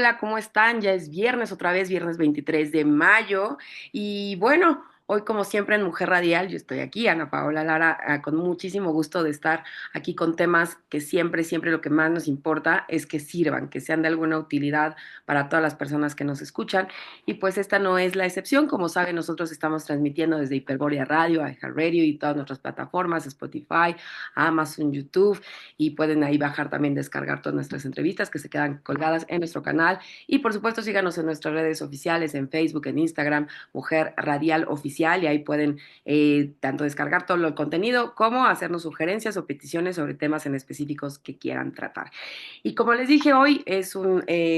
hola, ¿cómo están? Ya es viernes, otra vez, viernes 23 de mayo. Y bueno, hoy como siempre en Mujer Radial, yo estoy aquí, Ana Paola Lara, con muchísimo gusto de estar aquí con temas que siempre, siempre lo que más nos importa es que sirvan, que sean de alguna utilidad para todas las personas que nos escuchan. Y pues esta no es la excepción. Como saben, nosotros estamos transmitiendo desde Hiperborea Radio, iHeartRadio y todas nuestras plataformas, Spotify, Amazon, YouTube, y pueden ahí bajar también, descargar todas nuestras entrevistas que se quedan colgadas en nuestro canal. Y por supuesto, síganos en nuestras redes oficiales, en Facebook, en Instagram, Mujer Radial Oficial, y ahí pueden tanto descargar todo el contenido como hacernos sugerencias o peticiones sobre temas en específicos que quieran tratar. Y como les dije, hoy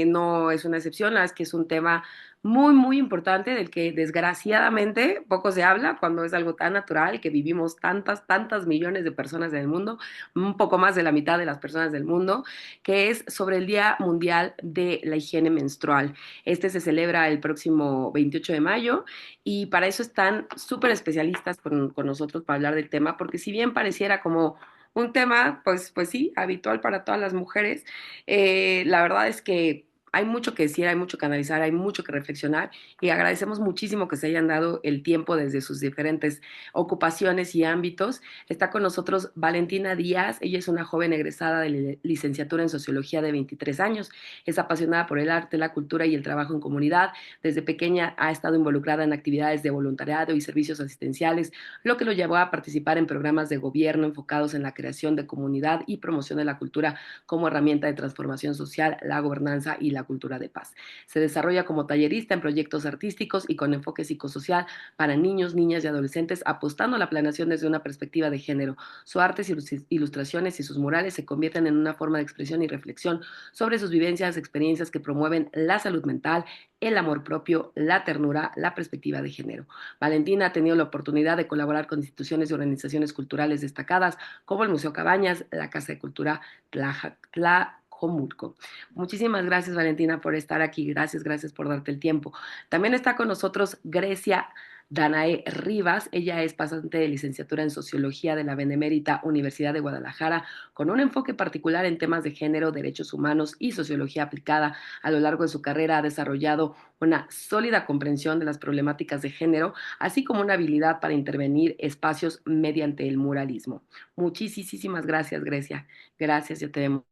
no es una excepción, la verdad es que es un tema muy, muy importante del que desgraciadamente poco se habla cuando es algo tan natural que vivimos tantas, tantas millones de personas en el mundo, un poco más de la mitad de las personas del mundo, que es sobre el Día Mundial de la Higiene Menstrual. Este se celebra el próximo 28 de mayo y para eso están súper especialistas con nosotros para hablar del tema, porque si bien pareciera como un tema, pues sí, habitual para todas las mujeres, la verdad es que hay mucho que decir, hay mucho que analizar, hay mucho que reflexionar y agradecemos muchísimo que se hayan dado el tiempo desde sus diferentes ocupaciones y ámbitos. Está con nosotros Valentina Díaz. Ella es una joven egresada de licenciatura en Sociología de 23 años. Es apasionada por el arte, la cultura y el trabajo en comunidad. Desde pequeña ha estado involucrada en actividades de voluntariado y servicios asistenciales, lo que lo llevó a participar en programas de gobierno enfocados en la creación de comunidad y promoción de la cultura como herramienta de transformación social, la gobernanza y la cultura de paz. Se desarrolla como tallerista en proyectos artísticos y con enfoque psicosocial para niños, niñas y adolescentes, apostando a la planeación desde una perspectiva de género. Sus artes, ilustraciones y sus murales se convierten en una forma de expresión y reflexión sobre sus vivencias, experiencias que promueven la salud mental, el amor propio, la ternura, la perspectiva de género. Valentina ha tenido la oportunidad de colaborar con instituciones y organizaciones culturales destacadas como el Museo Cabañas, la Casa de Cultura Tlajomulco. Muchísimas gracias, Valentina, por estar aquí. Gracias, gracias por darte el tiempo. También está con nosotros Grecia Danae Rivas. Ella es pasante de licenciatura en Sociología de la Benemérita Universidad de Guadalajara, con un enfoque particular en temas de género, derechos humanos y sociología aplicada. A lo largo de su carrera ha desarrollado una sólida comprensión de las problemáticas de género, así como una habilidad para intervenir espacios mediante el muralismo. Muchísimas gracias, Grecia. Gracias, yo te vemos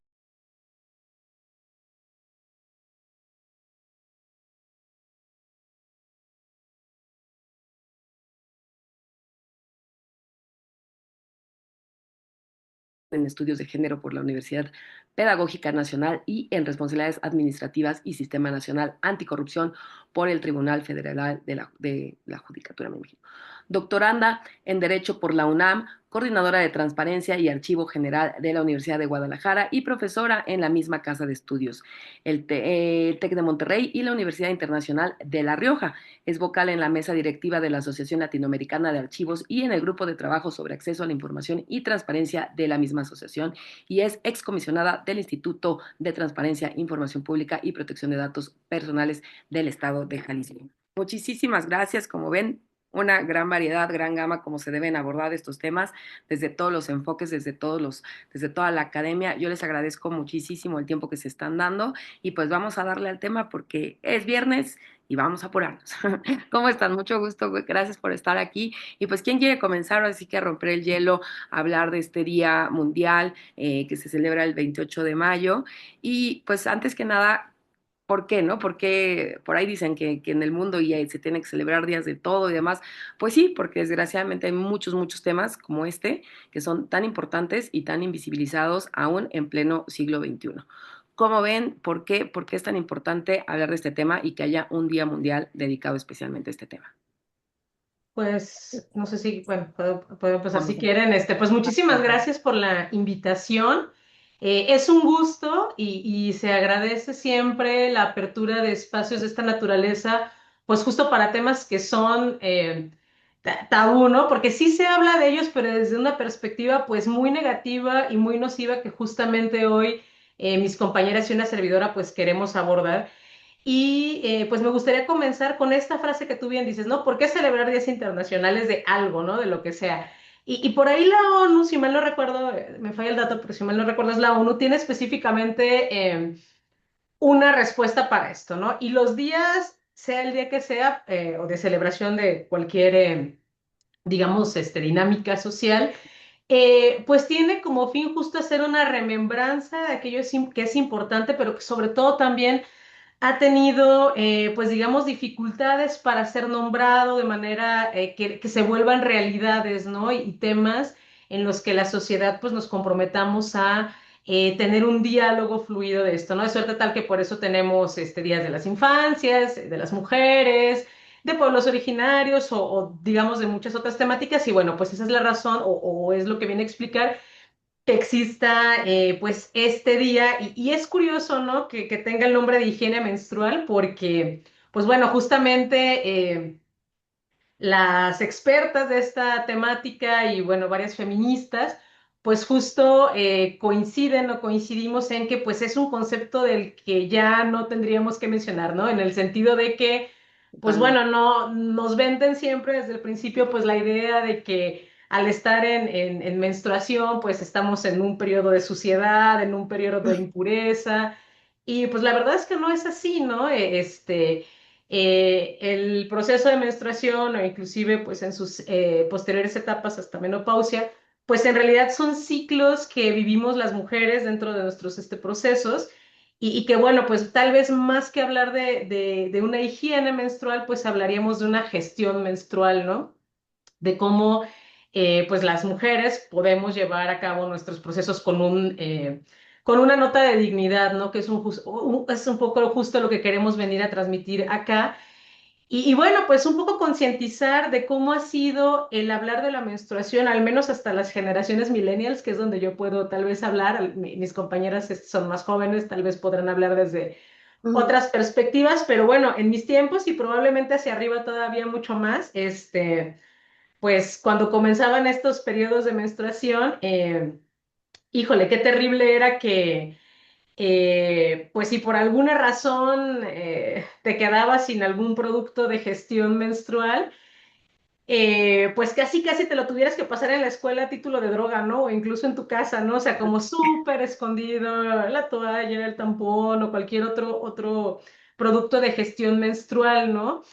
en estudios de género por la Universidad Pedagógica Nacional y en responsabilidades administrativas y Sistema Nacional Anticorrupción por el Tribunal Federal de la Judicatura, me imagino. Doctoranda en Derecho por la UNAM, coordinadora de Transparencia y Archivo General de la Universidad de Guadalajara y profesora en la misma casa de estudios, el TEC de Monterrey y la Universidad Internacional de La Rioja. Es vocal en la mesa directiva de la Asociación Latinoamericana de Archivos y en el grupo de trabajo sobre acceso a la información y transparencia de la misma asociación y es excomisionada del Instituto de Transparencia, Información Pública y Protección de Datos Personales del Estado de Jalisco. Muchísimas gracias. Como ven, una gran variedad, gran gama como se deben abordar estos temas desde todos los enfoques, desde toda la academia. Yo les agradezco muchísimo el tiempo que se están dando y pues vamos a darle al tema porque es viernes y vamos a apurarnos. ¿Cómo están? Mucho gusto, gracias por estar aquí. Y pues, ¿quién quiere comenzar? Así que a romper el hielo, a hablar de este Día Mundial que se celebra el 28 de mayo. Y pues, antes que nada, ¿por qué, no? Porque por ahí dicen que en el mundo ya se tiene que celebrar días de todo y demás. Pues sí, porque desgraciadamente hay muchos, muchos temas como este que son tan importantes y tan invisibilizados aún en pleno siglo XXI. ¿Cómo ven? ¿Por qué es tan importante hablar de este tema y que haya un día mundial dedicado especialmente a este tema? Pues no sé si, bueno, puedo empezar Vamos si a quieren. Pues muchísimas empezar. gracias por la invitación. Es un gusto y se agradece siempre la apertura de espacios de esta naturaleza, pues justo para temas que son tabú, ¿no? Porque sí se habla de ellos, pero desde una perspectiva pues muy negativa y muy nociva que justamente hoy mis compañeras y una servidora pues queremos abordar. Y pues me gustaría comenzar con esta frase que tú bien dices, ¿no? ¿Por qué celebrar días internacionales de algo, ¿no? De lo que sea. Y por ahí la ONU, si mal no recuerdo, me falla el dato, pero si mal no recuerdo, es la ONU, tiene específicamente una respuesta para esto, ¿no? Y los días, sea el día que sea, o de celebración de cualquier, digamos, dinámica social, pues tiene como fin justo hacer una remembranza de aquello que es importante, pero que sobre todo también ha tenido, pues digamos, dificultades para ser nombrado de manera que se vuelvan realidades, ¿no? Y temas en los que la sociedad, pues nos comprometamos a tener un diálogo fluido de esto, ¿no? De suerte tal que por eso tenemos días de las infancias, de las mujeres, de pueblos originarios o digamos de muchas otras temáticas y bueno, pues esa es la razón o es lo que viene a explicar que exista pues este día y es curioso, ¿no? Que tenga el nombre de higiene menstrual porque, pues bueno, justamente las expertas de esta temática y bueno, varias feministas, pues justo coinciden o coincidimos en que pues es un concepto del que ya no tendríamos que mencionar, ¿no? En el sentido de que, pues Totalmente. bueno, no nos venden siempre desde el principio pues la idea de que al estar en menstruación pues estamos en un periodo de suciedad, en un periodo de impureza y pues la verdad es que no es así, ¿no? El proceso de menstruación o inclusive pues en sus posteriores etapas hasta menopausia, pues en realidad son ciclos que vivimos las mujeres dentro de nuestros procesos y que bueno, pues tal vez más que hablar de una higiene menstrual, pues hablaríamos de una gestión menstrual, ¿no? De cómo pues las mujeres podemos llevar a cabo nuestros procesos con una nota de dignidad, ¿no? Que es un poco justo lo que queremos venir a transmitir acá y bueno, pues un poco concientizar de cómo ha sido el hablar de la menstruación, al menos hasta las generaciones millennials, que es donde yo puedo tal vez hablar. Mis compañeras son más jóvenes, tal vez podrán hablar desde Ujú. otras perspectivas, pero bueno, en mis tiempos y probablemente hacia arriba todavía mucho más, pues cuando comenzaban estos periodos de menstruación, híjole, qué terrible era que pues si por alguna razón te quedabas sin algún producto de gestión menstrual, pues casi casi te lo tuvieras que pasar en la escuela a título de droga, ¿no? O incluso en tu casa, ¿no? O sea, como súper escondido, la toalla, el tampón o cualquier otro producto de gestión menstrual, ¿no?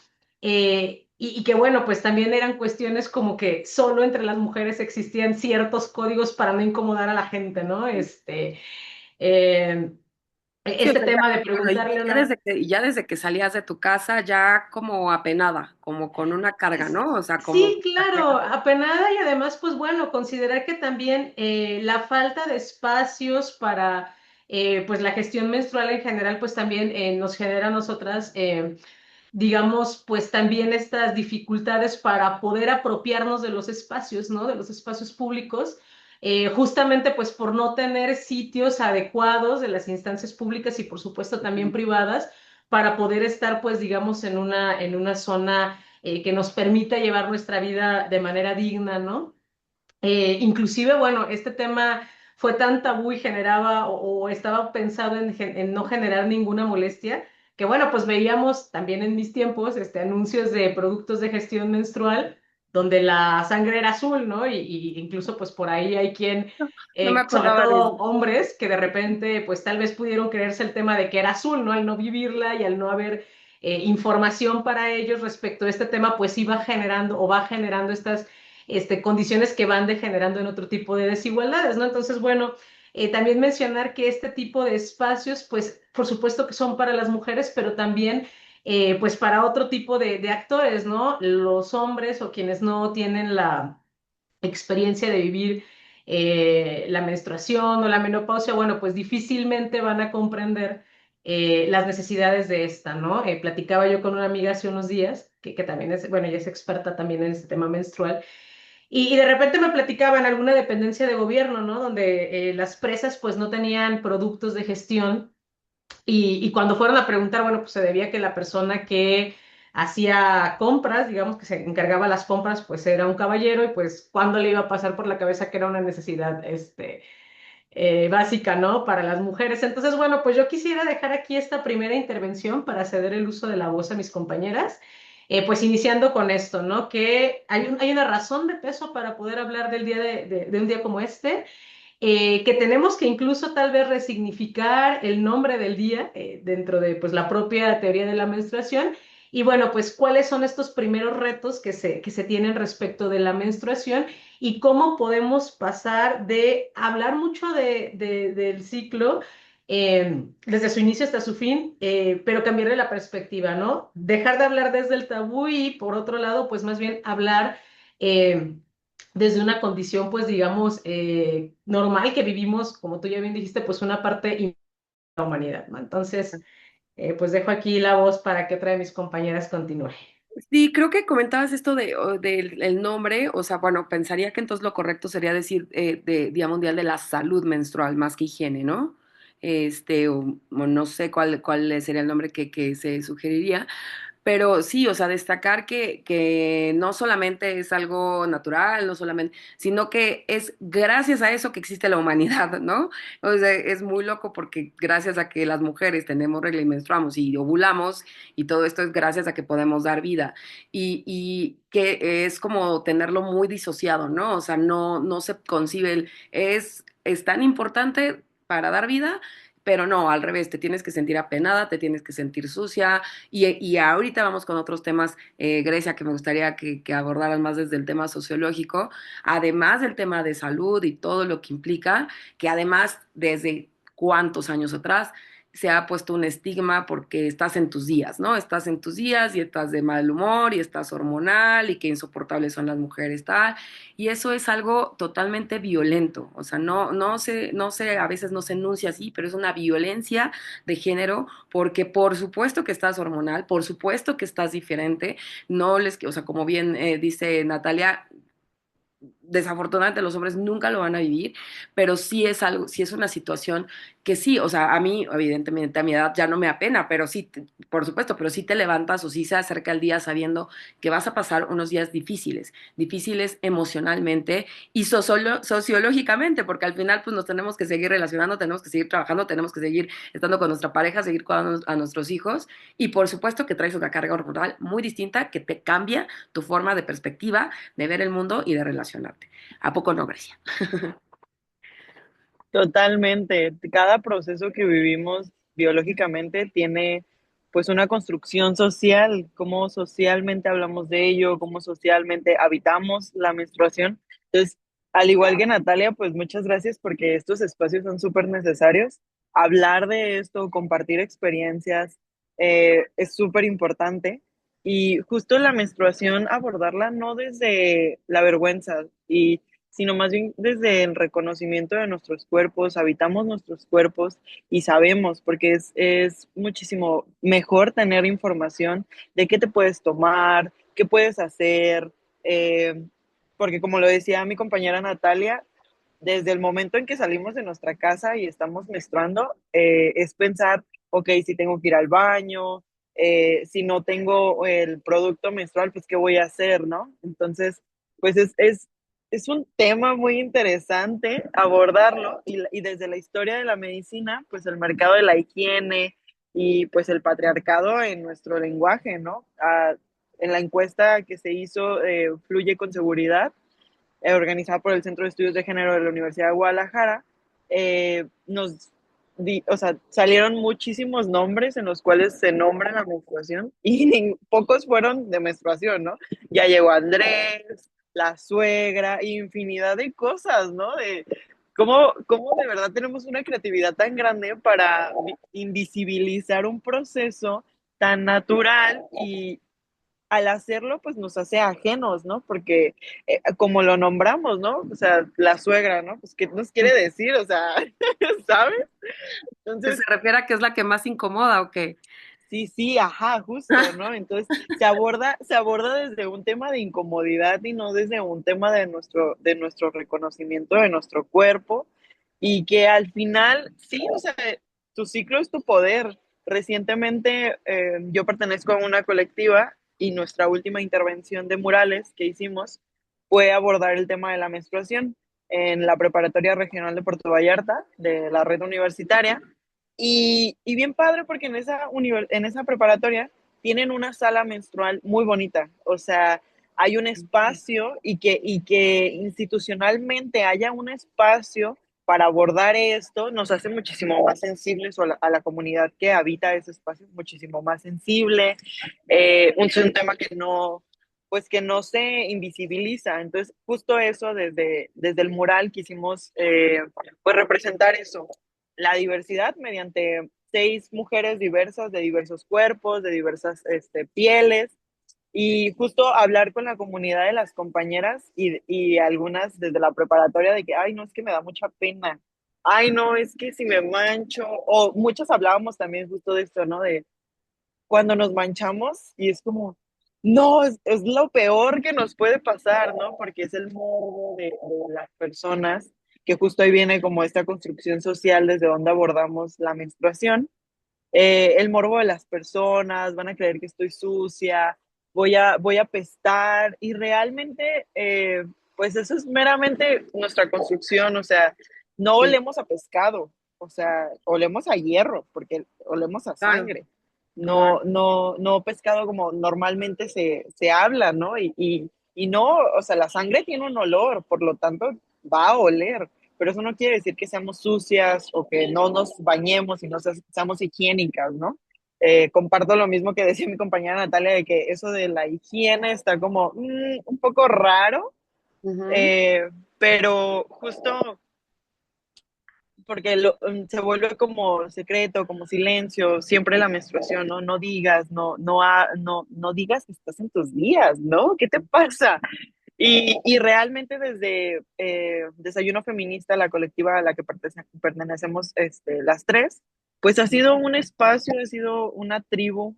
Y que bueno, pues también eran cuestiones como que solo entre las mujeres existían ciertos códigos para no incomodar a la gente, ¿no? Eh, Sí, o este sea, tema de bueno, y preguntarle a ya una... ya desde que salías de tu casa, ya como apenada, como con una carga, ¿no? O sea, como Sí, claro, apenada y además, pues bueno, considerar que también la falta de espacios para pues la gestión menstrual en general, pues también nos genera a nosotras, digamos, pues también estas dificultades para poder apropiarnos de los espacios, ¿no? De los espacios públicos, justamente pues por no tener sitios adecuados de las instancias públicas y por supuesto también privadas para poder estar pues digamos en una zona que nos permita llevar nuestra vida de manera digna, ¿no? Inclusive, bueno, este tema fue tan tabú y generaba o estaba pensado en no generar ninguna molestia, que bueno, pues veíamos también en mis tiempos anuncios de productos de gestión menstrual donde la sangre era azul, ¿no? Y incluso pues por ahí hay quien, no me sobre acordaba de eso. todo hombres, que de repente pues tal vez pudieron creerse el tema de que era azul, ¿no? Al no vivirla y al no haber información para ellos respecto a este tema, pues iba generando o va generando estas condiciones que van degenerando en otro tipo de desigualdades, ¿no? Entonces, bueno, también mencionar que este tipo de espacios, pues, por supuesto que son para las mujeres, pero también, pues, para otro tipo de actores, ¿no? Los hombres o quienes no tienen la experiencia de vivir la menstruación o la menopausia, bueno, pues difícilmente van a comprender las necesidades de esta, ¿no? Platicaba yo con una amiga hace unos días, que también es, bueno, ella es experta también en este tema menstrual, y de repente me platicaban alguna dependencia de gobierno, ¿no? Donde las presas pues no tenían productos de gestión y cuando fueron a preguntar, bueno, pues se debía que la persona que hacía compras, digamos que se encargaba las compras, pues era un caballero y pues cuándo le iba a pasar por la cabeza que era una necesidad, básica, ¿no? Para las mujeres. Entonces, bueno, pues yo quisiera dejar aquí esta primera intervención para ceder el uso de la voz a mis compañeras. Pues iniciando con esto, ¿no? Que hay una razón de peso para poder hablar del día de un día como este que tenemos que incluso tal vez resignificar el nombre del día dentro de pues, la propia teoría de la menstruación. Y bueno, pues cuáles son estos primeros retos que se tienen respecto de la menstruación y cómo podemos pasar de hablar mucho del ciclo desde su inicio hasta su fin, pero cambiarle la perspectiva, ¿no? Dejar de hablar desde el tabú y por otro lado, pues más bien hablar eh, desde una condición, pues digamos, normal que vivimos, como tú ya bien dijiste, pues una parte de la humanidad, ¿no? Entonces, pues dejo aquí la voz para que otra de mis compañeras continúe. Sí, creo que comentabas esto del el nombre, o sea, bueno, pensaría que entonces lo correcto sería decir de Día Mundial de la Salud Menstrual más que higiene, ¿no? O no sé cuál sería el nombre que se sugeriría, pero sí, o sea, destacar que no solamente es algo natural, no solamente, sino que es gracias a eso que existe la humanidad, ¿no? O sea, es muy loco porque gracias a que las mujeres tenemos regla y menstruamos y ovulamos y todo esto es gracias a que podemos dar vida y que es como tenerlo muy disociado, ¿no? O sea, no se concibe es tan importante para dar vida. Pero no, al revés, te tienes que sentir apenada, te tienes que sentir sucia, y ahorita vamos con otros temas, Grecia, que me gustaría que abordaran más desde el tema sociológico, además del tema de salud y todo lo que implica, que además desde cuántos años atrás se ha puesto un estigma porque estás en tus días, ¿no? Estás en tus días y estás de mal humor y estás hormonal y qué insoportables son las mujeres, tal. Y eso es algo totalmente violento. O sea, no sé, a veces no se enuncia así, pero es una violencia de género porque por supuesto que estás hormonal, por supuesto que estás diferente, no les, o sea, como bien dice Natalia, desafortunadamente los hombres nunca lo van a vivir, pero sí es algo, sí es una situación que sí, o sea, a mí, evidentemente, a mi edad ya no me apena, pero sí, por supuesto, pero sí te levantas o sí se acerca el día sabiendo que vas a pasar unos días difíciles, difíciles emocionalmente y sociológicamente, porque al final pues nos tenemos que seguir relacionando, tenemos que seguir trabajando, tenemos que seguir estando con nuestra pareja, seguir cuidando a nuestros hijos y por supuesto que traes una carga hormonal muy distinta que te cambia tu forma de perspectiva de ver el mundo y de relacionarte. ¿A poco no, Grecia? Totalmente. Cada proceso que vivimos biológicamente tiene pues una construcción social, cómo socialmente hablamos de ello, cómo socialmente habitamos la menstruación. Entonces, al igual que Natalia, pues muchas gracias porque estos espacios son súper necesarios. Hablar de esto, compartir experiencias, es súper importante. Y justo la menstruación, abordarla no desde la vergüenza y sino más bien desde el reconocimiento de nuestros cuerpos, habitamos nuestros cuerpos y sabemos, porque es muchísimo mejor tener información de qué te puedes tomar, qué puedes hacer, eh, porque como lo decía mi compañera Natalia, desde el momento en que salimos de nuestra casa y estamos menstruando, es pensar, ok, si tengo que ir al baño, si no tengo el producto menstrual, pues qué voy a hacer, ¿no? Entonces, pues es un tema muy interesante abordarlo y desde la historia de la medicina, pues el mercado de la higiene y pues el patriarcado en nuestro lenguaje, ¿no? En la encuesta que se hizo, Fluye con Seguridad, organizada por el Centro de Estudios de Género de la Universidad de Guadalajara, o sea, salieron muchísimos nombres en los cuales se nombra la menstruación y pocos fueron de menstruación, ¿no? Ya llegó Andrés, la suegra, infinidad de cosas, ¿no? De cómo de verdad tenemos una creatividad tan grande para invisibilizar un proceso tan natural y al hacerlo, pues nos hace ajenos, ¿no? Porque como lo nombramos, ¿no? O sea, la suegra, ¿no? Pues, ¿qué nos quiere decir? O sea, ¿sabes? ¿Se Entonces, refiere a que es la que más incomoda o qué? sí, sí, ajá, justo, ¿no? Entonces, se aborda desde un tema de incomodidad y no desde un tema de nuestro reconocimiento de nuestro cuerpo y que al final, sí, o sea, tu ciclo es tu poder. Recientemente yo pertenezco a una colectiva y nuestra última intervención de murales que hicimos fue abordar el tema de la menstruación en la Preparatoria Regional de Puerto Vallarta, de la red universitaria. Y bien padre porque en esa preparatoria tienen una sala menstrual muy bonita. O sea, hay un espacio y que institucionalmente haya un espacio para abordar esto nos hace muchísimo más sensibles a la comunidad que habita ese espacio, muchísimo más sensible. Es un tema que no, pues que no se invisibiliza. Entonces, justo eso desde el mural quisimos pues representar eso, la diversidad mediante 6 mujeres diversas, de diversos cuerpos, de diversas pieles, y justo hablar con la comunidad de las compañeras y algunas desde la preparatoria de que, ay, no, es que me da mucha pena, ay, no, es que si me mancho, o muchos hablábamos también justo de esto, ¿no? De cuando nos manchamos y es como, no, es lo peor que nos puede pasar, ¿no? Porque es el morbo de las personas, que justo ahí viene como esta construcción social desde donde abordamos la menstruación, el morbo de las personas, van a creer que estoy sucia, voy a apestar, y realmente, pues eso es meramente nuestra construcción, o sea, no Sí, olemos a pescado, o sea, olemos a hierro, porque olemos a claro, sangre, claro. no pescado como normalmente se habla, ¿no? Y no, o sea, la sangre tiene un olor, por lo tanto va a oler, pero eso no quiere decir que seamos sucias o que no nos bañemos y no seamos higiénicas, ¿no? Comparto lo mismo que decía mi compañera Natalia, de que eso de la higiene está como un poco raro, Ujú. eh, pero justo porque se vuelve como secreto, como silencio, siempre la menstruación, ¿no? No digas, no digas que estás en tus días, ¿no? ¿Qué te pasa? Y realmente desde Desayuno Feminista, la colectiva a la que pertenecemos las tres, pues ha sido un espacio, ha sido una tribu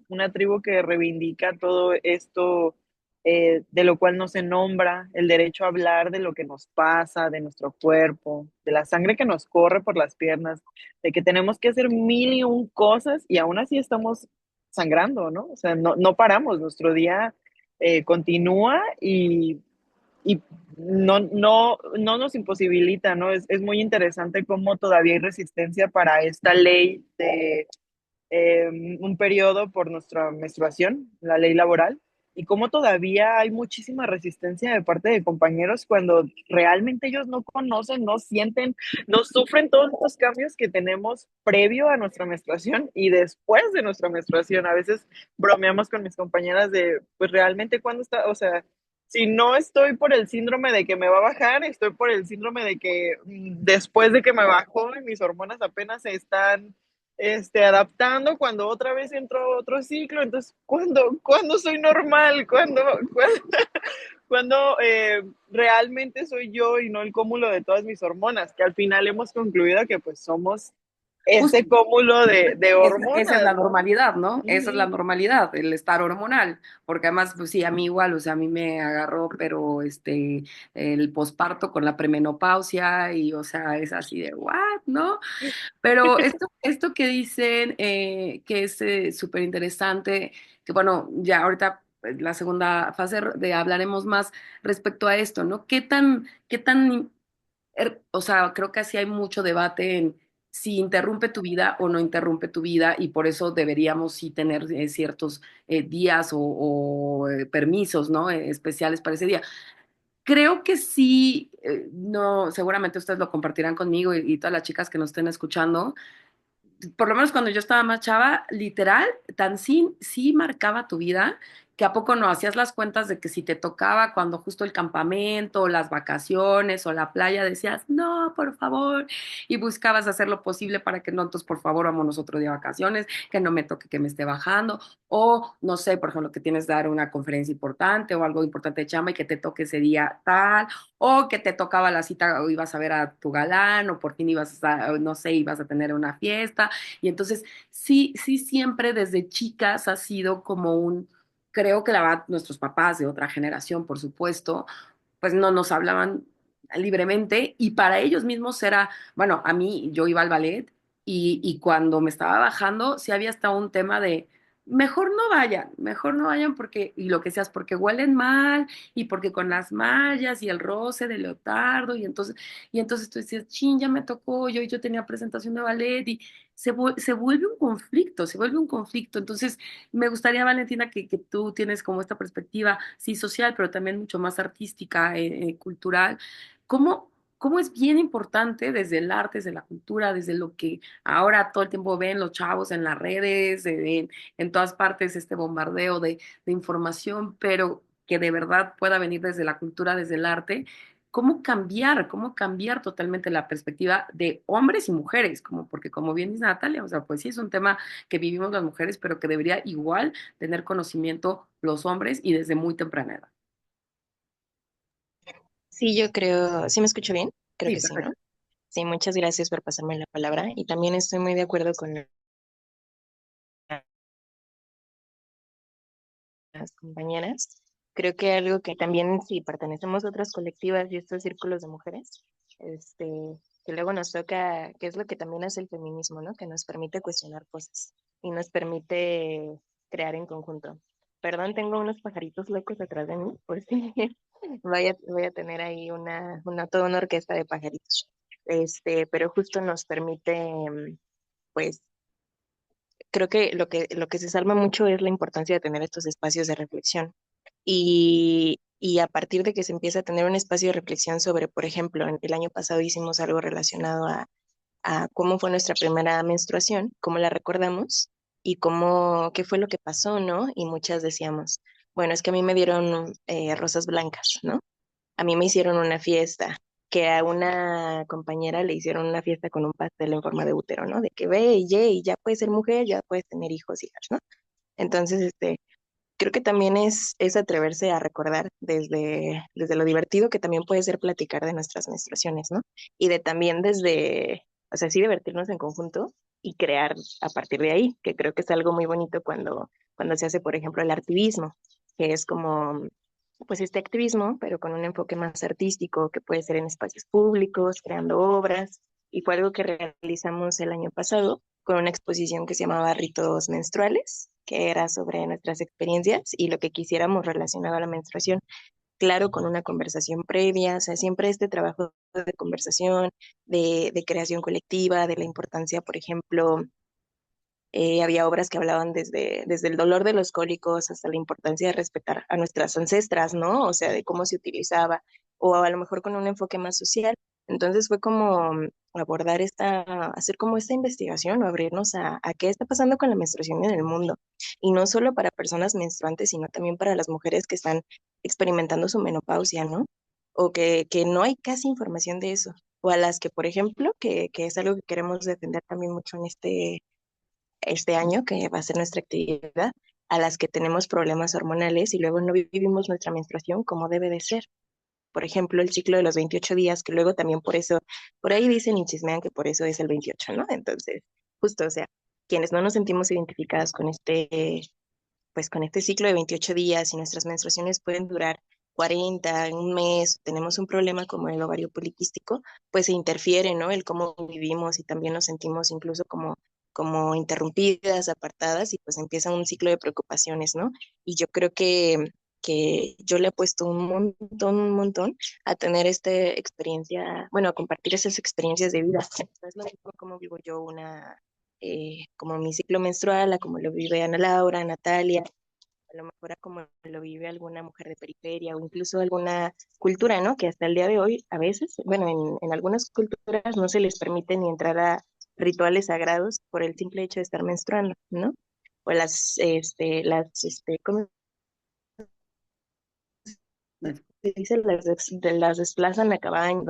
que reivindica todo esto, de lo cual no se nombra, el derecho a hablar de lo que nos pasa, de nuestro cuerpo, de la sangre que nos corre por las piernas, de que tenemos que hacer mil y un cosas y aún así estamos sangrando, ¿no? O sea, no paramos, nuestro día continúa y no nos imposibilita, ¿no? Es muy interesante cómo todavía hay resistencia para esta ley de un periodo por nuestra menstruación, la ley laboral, y cómo todavía hay muchísima resistencia de parte de compañeros cuando realmente ellos no conocen, no sienten, no sufren todos estos cambios que tenemos previo a nuestra menstruación y después de nuestra menstruación. A veces bromeamos con mis compañeras de, pues realmente cuando está, o sea, si no estoy por el síndrome de que me va a bajar, estoy por el síndrome de que después de que me bajó y mis hormonas apenas se están adaptando, cuando otra vez entro otro ciclo. Entonces, ¿cuándo soy normal? ¿Cuándo realmente soy yo y no el cúmulo de todas mis hormonas? Que al final hemos concluido que pues somos ese Justo. cúmulo de Esa es la hormonas, ¿no? normalidad, ¿no? Esa es la Ujú. normalidad, el estar hormonal, porque además, pues sí, a mí igual, o sea, a mí me agarró, pero el posparto con la premenopausia y, o sea, es así de, ¿what? ¿No? Pero esto que dicen, que es súper interesante, que bueno, ya ahorita la segunda fase de hablaremos más respecto a esto, ¿no? O sea, creo que así hay mucho debate en si interrumpe tu vida o no interrumpe tu vida y por eso deberíamos sí tener ciertos días o permisos, ¿no? Especiales para ese día. Creo que sí, no, seguramente ustedes lo compartirán conmigo y todas las chicas que nos estén escuchando, por lo menos cuando yo estaba más chava, literal, tan sí marcaba tu vida, que a poco no hacías las cuentas de que si te tocaba cuando justo el campamento, o las vacaciones o la playa, decías, no, por favor, y buscabas hacer lo posible para que no, entonces por favor, vámonos otro día de vacaciones, que no me toque que me esté bajando, o no sé, por ejemplo, que tienes que dar una conferencia importante o algo importante de chamba y que te toque ese día tal, o que te tocaba la cita o ibas a ver a tu galán, o por fin ibas a, no sé, ibas a tener una fiesta y entonces, sí, siempre desde chicas ha sido como creo que la verdad, nuestros papás de otra generación, por supuesto, pues no nos hablaban libremente y para ellos mismos era, bueno, a mí yo iba al ballet y cuando me estaba bajando, sí había hasta un tema de, mejor no vayan porque, y lo que seas, porque huelen mal y porque con las mallas y el roce del leotardo y entonces tú decías, chin, ya me tocó, yo tenía presentación de ballet y se vuelve un conflicto, se vuelve un conflicto. Entonces, me gustaría, Valentina, que tú tienes como esta perspectiva, sí, social, pero también mucho más artística, cultural. ¿Cómo, cómo es bien importante desde el arte, desde la cultura, desde lo que ahora todo el tiempo ven los chavos en las redes, en todas partes este bombardeo de información, pero que de verdad pueda venir desde la cultura, desde el arte. Cómo cambiar totalmente la perspectiva de hombres y mujeres? Como, porque como bien dice Natalia, o sea, pues sí es un tema que vivimos las mujeres, pero que debería igual tener conocimiento los hombres y desde muy temprana edad. Sí, yo creo, ¿sí me escucho bien? Creo Sí, que sí, ¿no? perfecto. Sí, muchas gracias por pasarme la palabra y también estoy muy de acuerdo con las compañeras. Creo que algo que también si pertenecemos a otras colectivas y estos círculos de mujeres, que luego nos toca, que es lo que también hace el feminismo, ¿no? Que nos permite cuestionar cosas y nos permite crear en conjunto. Perdón, tengo unos pajaritos locos atrás de mí, por si voy a tener ahí toda una orquesta de pajaritos. Pero justo nos permite, pues, creo que lo que se salva mucho es la importancia de tener estos espacios de reflexión. Y a partir de que se empieza a tener un espacio de reflexión sobre, por ejemplo, el año pasado hicimos algo relacionado a cómo fue nuestra primera menstruación, cómo la recordamos y qué fue lo que pasó, ¿no? Y muchas decíamos, bueno, es que a mí me dieron rosas blancas, ¿no? A mí me hicieron una fiesta, que a una compañera le hicieron una fiesta con un pastel en forma de útero, ¿no? De que ve y ya puedes ser mujer, ya puedes tener hijos, hijas, ¿no? Entonces, creo que también es atreverse a recordar desde lo divertido que también puede ser platicar de nuestras menstruaciones, ¿no? Y de también o sea, sí divertirnos en conjunto y crear a partir de ahí, que creo que es algo muy bonito cuando se hace, por ejemplo, el activismo, que es como, pues este activismo, pero con un enfoque más artístico, que puede ser en espacios públicos, creando obras, y fue algo que realizamos el año pasado con una exposición que se llamaba Ritos Menstruales, que era sobre nuestras experiencias y lo que quisiéramos relacionado a la menstruación. Claro, con una conversación previa, o sea, siempre este trabajo de conversación, de creación colectiva, de la importancia, por ejemplo, había obras que hablaban desde el dolor de los cólicos hasta la importancia de respetar a nuestras ancestras, ¿no? O sea, de cómo se utilizaba, o a lo mejor con un enfoque más social. Entonces fue como abordar hacer como esta investigación o abrirnos a qué está pasando con la menstruación en el mundo. Y no solo para personas menstruantes, sino también para las mujeres que están experimentando su menopausia, ¿no? O que no hay casi información de eso. O a las que, por ejemplo, que es algo que queremos defender también mucho en este año, que va a ser nuestra actividad, a las que tenemos problemas hormonales y luego no vivimos nuestra menstruación como debe de ser. Por ejemplo, el ciclo de los 28 días, que luego también por eso, por ahí dicen y chismean que por eso es el 28, ¿no? Entonces, justo, o sea, quienes no nos sentimos identificadas pues con este ciclo de 28 días y nuestras menstruaciones pueden durar 40, un mes, tenemos un problema como el ovario poliquístico, pues se interfiere, ¿no? El cómo vivimos y también nos sentimos incluso como interrumpidas, apartadas y pues empieza un ciclo de preocupaciones, ¿no? Y yo creo que yo le he puesto un montón a tener esta experiencia, bueno, a compartir esas experiencias de vida. No es lo mismo como vivo yo como mi ciclo menstrual, a como lo vive Ana Laura, Natalia, a lo mejor a como lo vive alguna mujer de periferia o incluso alguna cultura, ¿no? Que hasta el día de hoy, a veces, bueno, en algunas culturas no se les permite ni entrar a rituales sagrados por el simple hecho de estar menstruando, ¿no? O ¿cómo se dice? Las desplazan a caballo.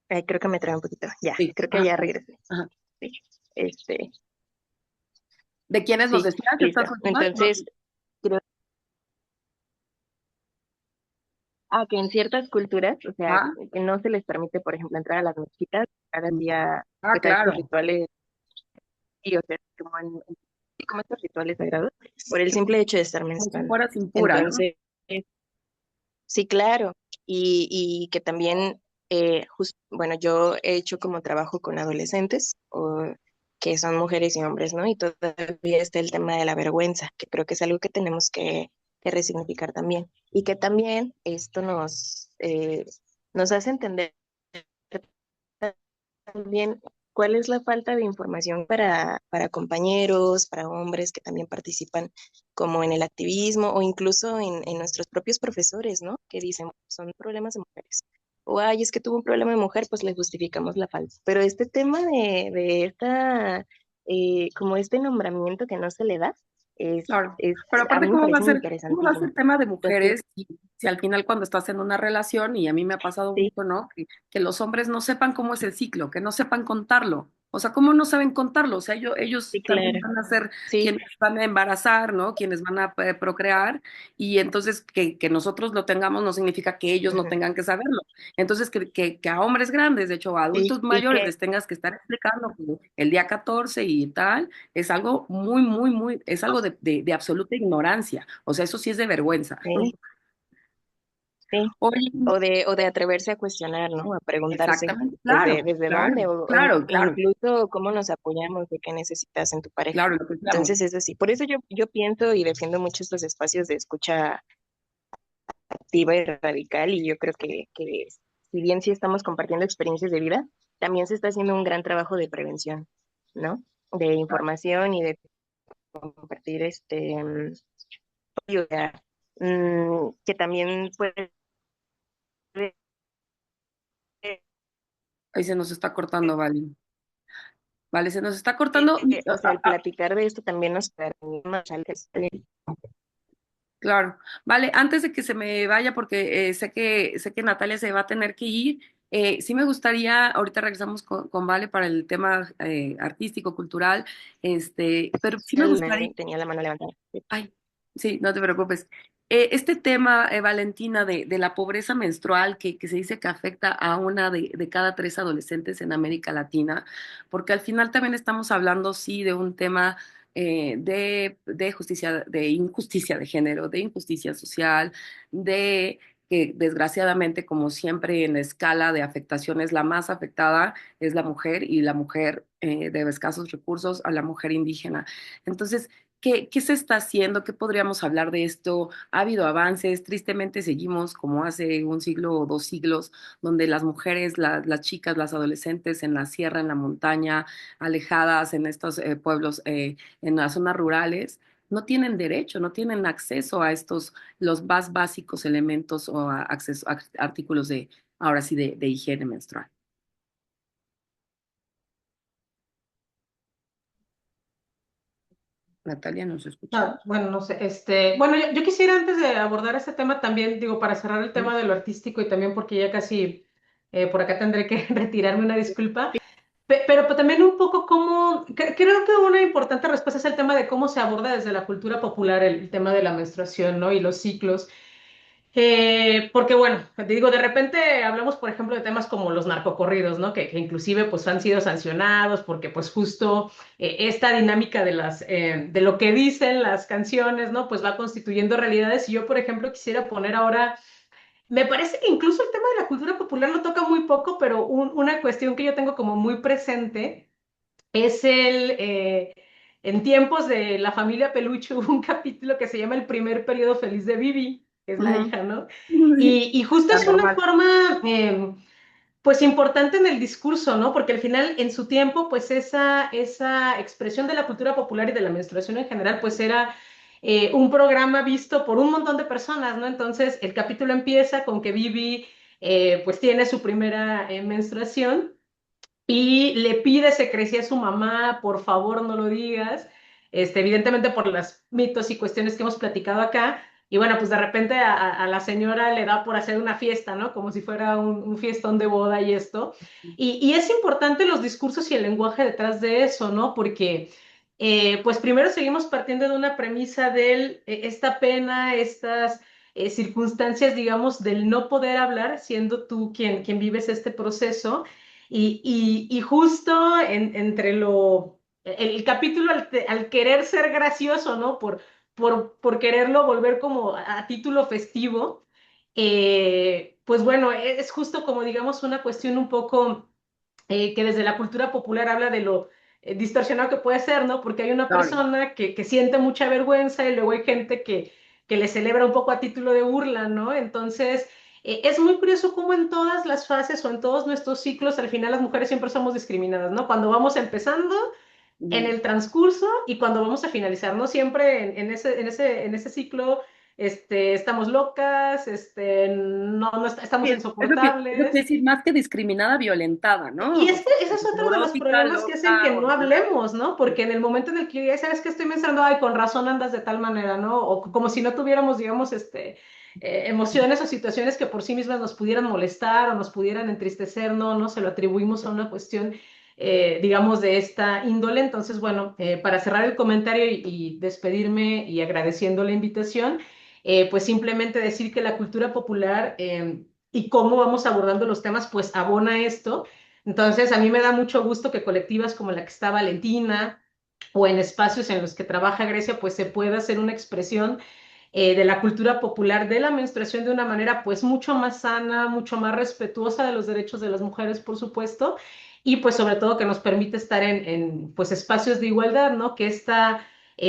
Ay, creo que me trae un poquito. Ya, Sí. creo que Ajá, ya regresé. ajá. Sí, este, ¿De quiénes nos sí, decías listo. estas últimas? Entonces, creo que en ciertas culturas, o sea, Ah, que no se les permite, por ejemplo, entrar a las mezquitas, cada día, pues a estos claro. rituales, y o sea, sí, como estos rituales sagrados, por el simple hecho de estar Como si menstruando. fueras impura, ¿no? Entonces, sí, claro, y que también, bueno, yo he hecho como trabajo con adolescentes, que son mujeres y hombres, ¿no? Y todavía está el tema de la vergüenza, que creo que es algo que tenemos que resignificar también, y que también esto nos hace entender también cuál es la falta de información para compañeros, para hombres que también participan como en el activismo o incluso en nuestros propios profesores, ¿no? Que dicen, son problemas de mujeres. o ay, es que tuvo un problema de mujer, pues le justificamos la falta. Pero este tema de esta, como este nombramiento que no se le da, Claro. Pero a mí aparte, me parece cómo va a ser interesantísimo. tema de Entonces, mujeres si al final cuando estás en una relación, y a mí me ha pasado sí, mucho, ¿no? Que los hombres no sepan cómo es el ciclo, que no sepan contarlo. O sea, ¿cómo no saben contarlo? O sea, ellos sí, también claro, van a ser sí, quienes van a embarazar, ¿no? Quienes van a procrear, y entonces que nosotros lo tengamos no significa que ellos no ujú, tengan que saberlo. Entonces, que a hombres grandes, de hecho, a sí, adultos y mayores que les tengas que estar explicando que el día 14 y tal es algo muy, muy, muy, es algo de absoluta ignorancia. O sea, eso sí es de vergüenza. sí, sí. Oye, O de atreverse a cuestionar, ¿no? A preguntarse exactamente, claro, desde claro, dónde, claro, o claro, incluso cómo nos apoyamos, de qué necesitas en tu pareja. claro, lo que decíamos. Entonces, es así. Por eso yo pienso y defiendo mucho estos espacios de escucha activa y radical, y yo creo que si bien sí estamos compartiendo experiencias de vida, también se está haciendo un gran trabajo de prevención, ¿no? De información y de compartir ayuda, que también puede, Ahí se nos está cortando, vale. Vale, se nos está cortando. o sea, el platicar de esto también nos permite más Claro, vale, antes de que se me vaya, porque sé que Natalia se va a tener que ir, sí me gustaría, ahorita regresamos con Vale para el tema artístico, cultural, pero sí me gustaría, tenía la mano levantada. ay, sí, no te preocupes. Este tema, Valentina, de la pobreza menstrual, que se dice que afecta a una de cada tres adolescentes en América Latina, porque al final también estamos hablando, sí, de un tema de justicia, de injusticia de género, de injusticia social, de que desgraciadamente, como siempre en la escala de afectaciones, la más afectada es la mujer, y la mujer de escasos recursos, a la mujer indígena. Entonces, ¿qué se está haciendo? ¿Qué podríamos hablar de esto? ¿Ha habido avances? Tristemente seguimos como hace un siglo o dos siglos, donde las mujeres, las chicas, las adolescentes en la sierra, en la montaña, alejadas en estos pueblos, en las zonas rurales, no tienen derecho, no tienen acceso a estos, los más básicos elementos o a acceso a artículos de, ahora sí, de higiene menstrual. Natalia, ¿nos escucha? Ah, bueno, no sé, bueno, yo quisiera antes de abordar este tema también, digo, para cerrar el tema de lo artístico y también porque ya casi por acá tendré que retirarme, una disculpa, pero pues también un poco cómo, creo que una importante respuesta es el tema de cómo se aborda desde la cultura popular el tema de la menstruación, ¿no? Y los ciclos. Porque bueno, te digo, de repente hablamos, por ejemplo, de temas como los narcocorridos, ¿no? Que inclusive pues han sido sancionados porque pues justo esta dinámica de lo que dicen las canciones, ¿no? Pues va constituyendo realidades. Y yo, por ejemplo, quisiera poner ahora, me parece que incluso el tema de la cultura popular lo toca muy poco, pero una cuestión que yo tengo como muy presente es en tiempos de la familia Peluche hubo un capítulo que se llama El primer periodo feliz de Vivi, que es la Ujú. hija, ¿no? Sí, Y justo la es una normal. forma, pues importante en el discurso, ¿no? Porque al final, en su tiempo, pues esa expresión de la cultura popular y de la menstruación en general, pues era un programa visto por un montón de personas, ¿no? Entonces, el capítulo empieza con que Vivi, pues tiene su primera menstruación y le pide secrecía a su mamá, por favor no lo digas, evidentemente por los mitos y cuestiones que hemos platicado acá, y bueno, pues de repente a la señora le da por hacer una fiesta, ¿no? Como si fuera un fiestón de boda y esto. Y es importante los discursos y el lenguaje detrás de eso, ¿no? Porque, pues primero seguimos partiendo de una premisa de esta pena, estas circunstancias, digamos, del no poder hablar, siendo tú quien vives este proceso. Y justo entre el capítulo al querer ser gracioso, ¿no? Por quererlo volver como a título festivo, pues bueno, es justo como digamos una cuestión un poco que desde la cultura popular habla de lo distorsionado que puede ser, ¿no? Porque hay una Claro. persona que siente mucha vergüenza y luego hay gente que le celebra un poco a título de burla, ¿no? Entonces, es muy curioso cómo en todas las fases o en todos nuestros ciclos, al final las mujeres siempre somos discriminadas, ¿no? Cuando vamos empezando, en Ujú. el transcurso y cuando vamos a finalizar, ¿no? Siempre en ese ciclo estamos locas, estamos Es lo es lo que insoportables. decir, más que discriminada, violentada, Y ¿no? O es que sea, ese es otro de los neurótica, problemas que hacen que loca, no hormonal. hablemos, ¿no? Porque en el momento en el que ya sabes que estoy pensando, ay, con razón andas de tal manera, ¿no? O como si no tuviéramos, digamos, emociones o situaciones que por sí mismas nos pudieran molestar o nos pudieran entristecer, no, no, se lo atribuimos a una cuestión, digamos, de esta índole. Entonces, bueno, para cerrar el comentario y despedirme y agradeciendo la invitación, pues simplemente decir que la cultura popular y cómo vamos abordando los temas, pues abona esto. Entonces, a mí me da mucho gusto que colectivas como la que está Valentina o en espacios en los que trabaja Grecia, pues se pueda hacer una expresión de la cultura popular de la menstruación de una manera pues mucho más sana, mucho más respetuosa de los derechos de las mujeres, por supuesto, y pues sobre todo que nos permite estar pues espacios de igualdad, ¿no? Que esta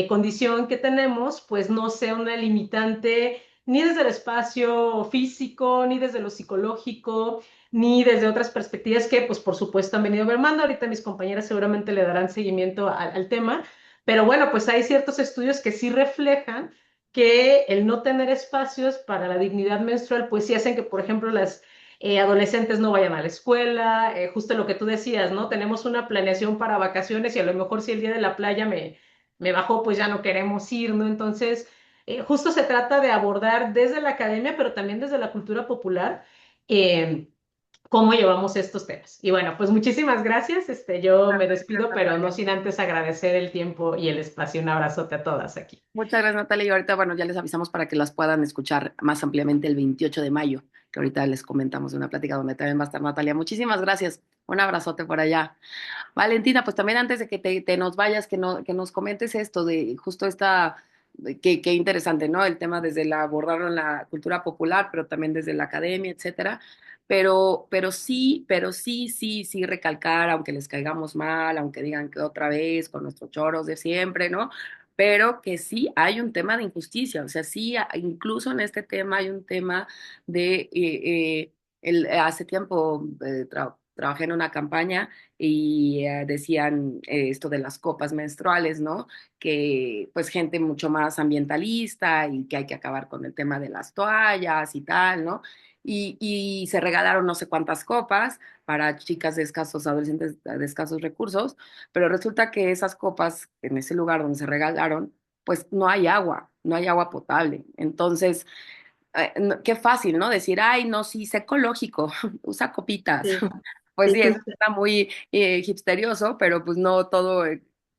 condición que tenemos pues no sea una limitante ni desde el espacio físico, ni desde lo psicológico, ni desde otras perspectivas que, pues, por supuesto, han venido mermando. Ahorita mis compañeras seguramente le darán seguimiento al tema, pero bueno, pues hay ciertos estudios que sí reflejan que el no tener espacios para la dignidad menstrual, pues sí hacen que, por ejemplo, las adolescentes no vayan a la escuela, justo lo que tú decías, ¿no? Tenemos una planeación para vacaciones y a lo mejor si el día de la playa me bajó, pues ya no queremos ir, ¿no? Entonces, justo se trata de abordar desde la academia, pero también desde la cultura popular, eh, cómo llevamos estos temas. Y bueno, pues muchísimas gracias. Yo me Gracias, despido, pero no Natalia. sin antes agradecer el tiempo y el espacio. Un abrazote a todas aquí. Muchas gracias, Natalia. Y ahorita, bueno, ya les avisamos para que las puedan escuchar más ampliamente el 28 de mayo, que ahorita les comentamos de una plática donde también va a estar Natalia. Muchísimas gracias. Un abrazote por allá. Valentina, pues también antes de que te nos vayas, que, no, que nos comentes esto de justo esta, qué interesante, ¿no? El tema desde la abordarlo en la cultura popular, pero también desde la academia, etcétera. Sí recalcar, aunque les caigamos mal, aunque digan que otra vez con nuestros choros de siempre, ¿no? Pero que sí hay un tema de injusticia, o sea, sí, incluso en este tema hay un tema de, hace tiempo trabajé en una campaña y decían esto de las copas menstruales, ¿no? Que pues gente mucho más ambientalista y que hay que acabar con el tema de las toallas y tal, ¿no? Y se regalaron no sé cuántas copas para chicas de escasos, adolescentes de escasos recursos, pero resulta que esas copas en ese lugar donde se regalaron, pues no hay agua, no hay agua potable. Entonces, qué fácil, ¿no? Decir, ay, no, sí, es ecológico, usa copitas. Sí, Pues sí, sí, eso justo. está muy hipsterioso, pero pues no todo,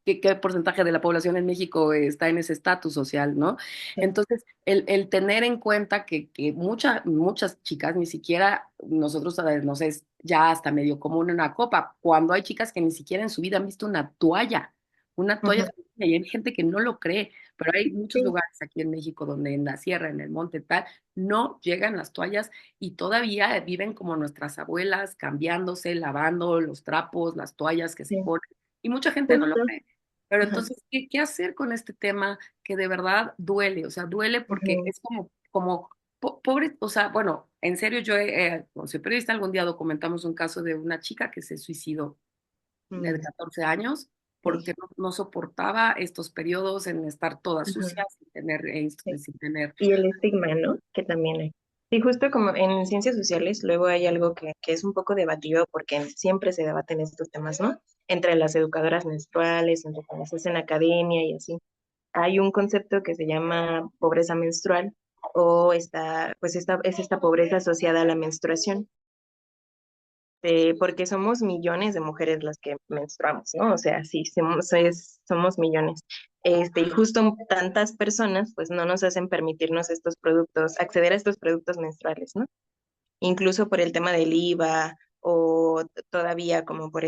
qué porcentaje de la población en México está en ese estatus social, ¿no? Entonces, el tener en cuenta que muchas chicas, ni siquiera nosotros, no sé, es ya hasta medio común una copa, cuando hay chicas que ni siquiera en su vida han visto una toalla, Ujú. y hay gente que no lo cree, pero hay muchos Sí, lugares aquí en México donde en la sierra, en el monte, tal, no llegan las toallas y todavía viven como nuestras abuelas, cambiándose, lavando los trapos, las toallas que se sí, ponen, y mucha gente no lo justo. ve. Pero Ajá. entonces, ¿qué hacer con este tema que de verdad duele? O sea, duele porque Ujú, es como pobre, o sea, bueno, en serio, yo, como soy periodista, algún día documentamos un caso de una chica que se suicidó de mm, 14 años sí, porque no soportaba estos periodos en estar toda ajá, sucia, sí. sin tener. Y el estigma, ¿no? Que también hay. Sí, justo como en ciencias sociales, luego hay algo que es un poco debatido porque siempre se debaten estos temas, ¿no? Entre las educadoras menstruales, entre cuando se hace en academia y así. Hay un concepto que se llama pobreza menstrual o es esta pobreza asociada a la menstruación, porque somos millones de mujeres las que menstruamos, ¿no? O sea, sí, somos millones. Y justo tantas personas, pues no nos hacen permitirnos estos productos, acceder a estos productos menstruales, ¿no? Incluso por el tema del IVA o todavía como por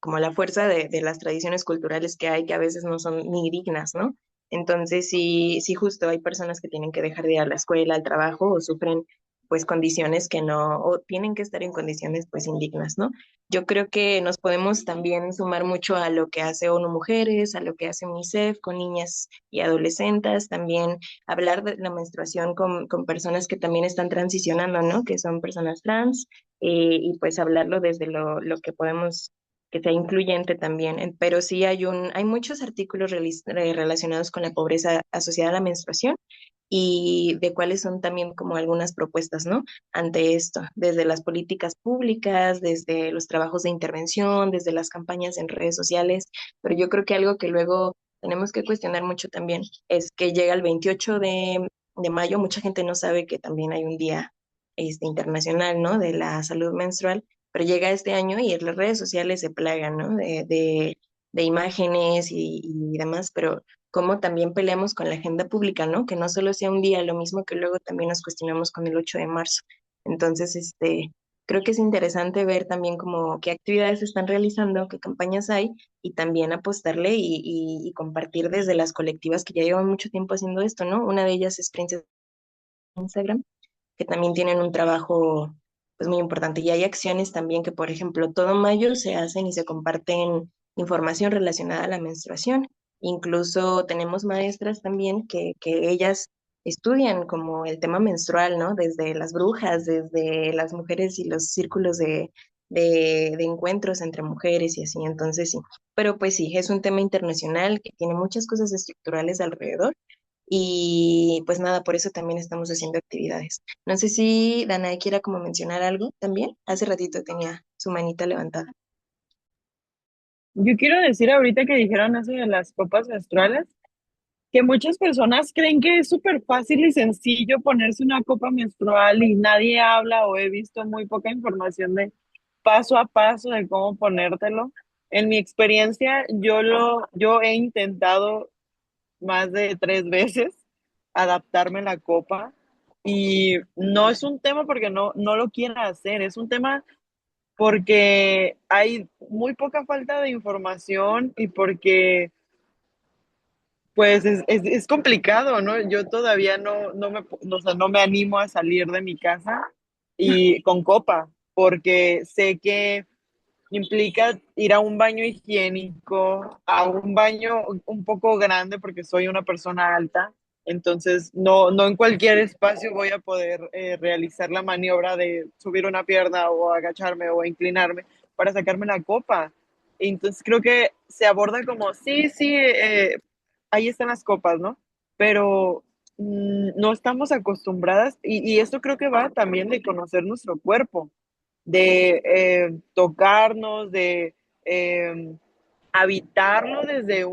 como la fuerza de las tradiciones culturales que hay, que a veces no son ni dignas, ¿no? Entonces, sí, sí, justo hay personas que tienen que dejar de ir a la escuela, al trabajo o sufren pues condiciones que no, o tienen que estar en condiciones pues indignas, ¿no? Yo creo que nos podemos también sumar mucho a lo que hace ONU Mujeres, a lo que hace UNICEF con niñas y adolescentes, también hablar de la menstruación con personas que también están transicionando, ¿no? Que son personas trans, y pues hablarlo desde lo que podemos, que sea incluyente también. Pero sí hay muchos artículos relacionados con la pobreza asociada a la menstruación y de cuáles son también como algunas propuestas, ¿no? Ante esto, desde las políticas públicas, desde los trabajos de intervención, desde las campañas en redes sociales, pero yo creo que algo que luego tenemos que cuestionar mucho también es que llega el 28 de mayo, mucha gente no sabe que también hay un día internacional, ¿no? De la salud menstrual, pero llega este año y en las redes sociales se plagan, ¿no? De imágenes y demás, pero cómo también peleamos con la agenda pública, ¿no? Que no solo sea un día, lo mismo que luego también nos cuestionamos con el 8 de marzo. Entonces, creo que es interesante ver también como qué actividades se están realizando, qué campañas hay y también apostarle y compartir desde las colectivas que ya llevan mucho tiempo haciendo esto, ¿no? Una de ellas es Princesa Instagram, que también tienen un trabajo pues muy importante. Y hay acciones también que, por ejemplo, todo mayo se hacen y se comparten información relacionada a la menstruación. Incluso tenemos maestras también que ellas estudian como el tema menstrual, ¿no? Desde las brujas, desde las mujeres y los círculos de encuentros entre mujeres y así. Entonces, sí. Pero pues sí, es un tema internacional que tiene muchas cosas estructurales alrededor. Y pues nada, por eso también estamos haciendo actividades. No sé si Danae quiera como mencionar algo también. Hace ratito tenía su manita levantada. Yo quiero decir ahorita que dijeron eso de las copas menstruales, que muchas personas creen que es súper fácil y sencillo ponerse una copa menstrual y nadie habla o he visto muy poca información de paso a paso de cómo ponértelo. En mi experiencia, yo he intentado más de 3 veces adaptarme la copa y no es un tema porque no lo quiera hacer, es un tema porque hay muy poca falta de información y porque pues es complicado, ¿no? Yo todavía o sea, no me animo a salir de mi casa y con copa, porque sé que implica ir a un baño higiénico, a un baño un poco grande porque soy una persona alta, entonces no en cualquier espacio voy a poder realizar la maniobra de subir una pierna o agacharme o inclinarme para sacarme la copa. Entonces creo que se aborda como, sí, sí, ahí están las copas, ¿no? Pero no estamos acostumbradas y esto creo que va también de conocer nuestro cuerpo de tocarnos, de eh, habitarlo desde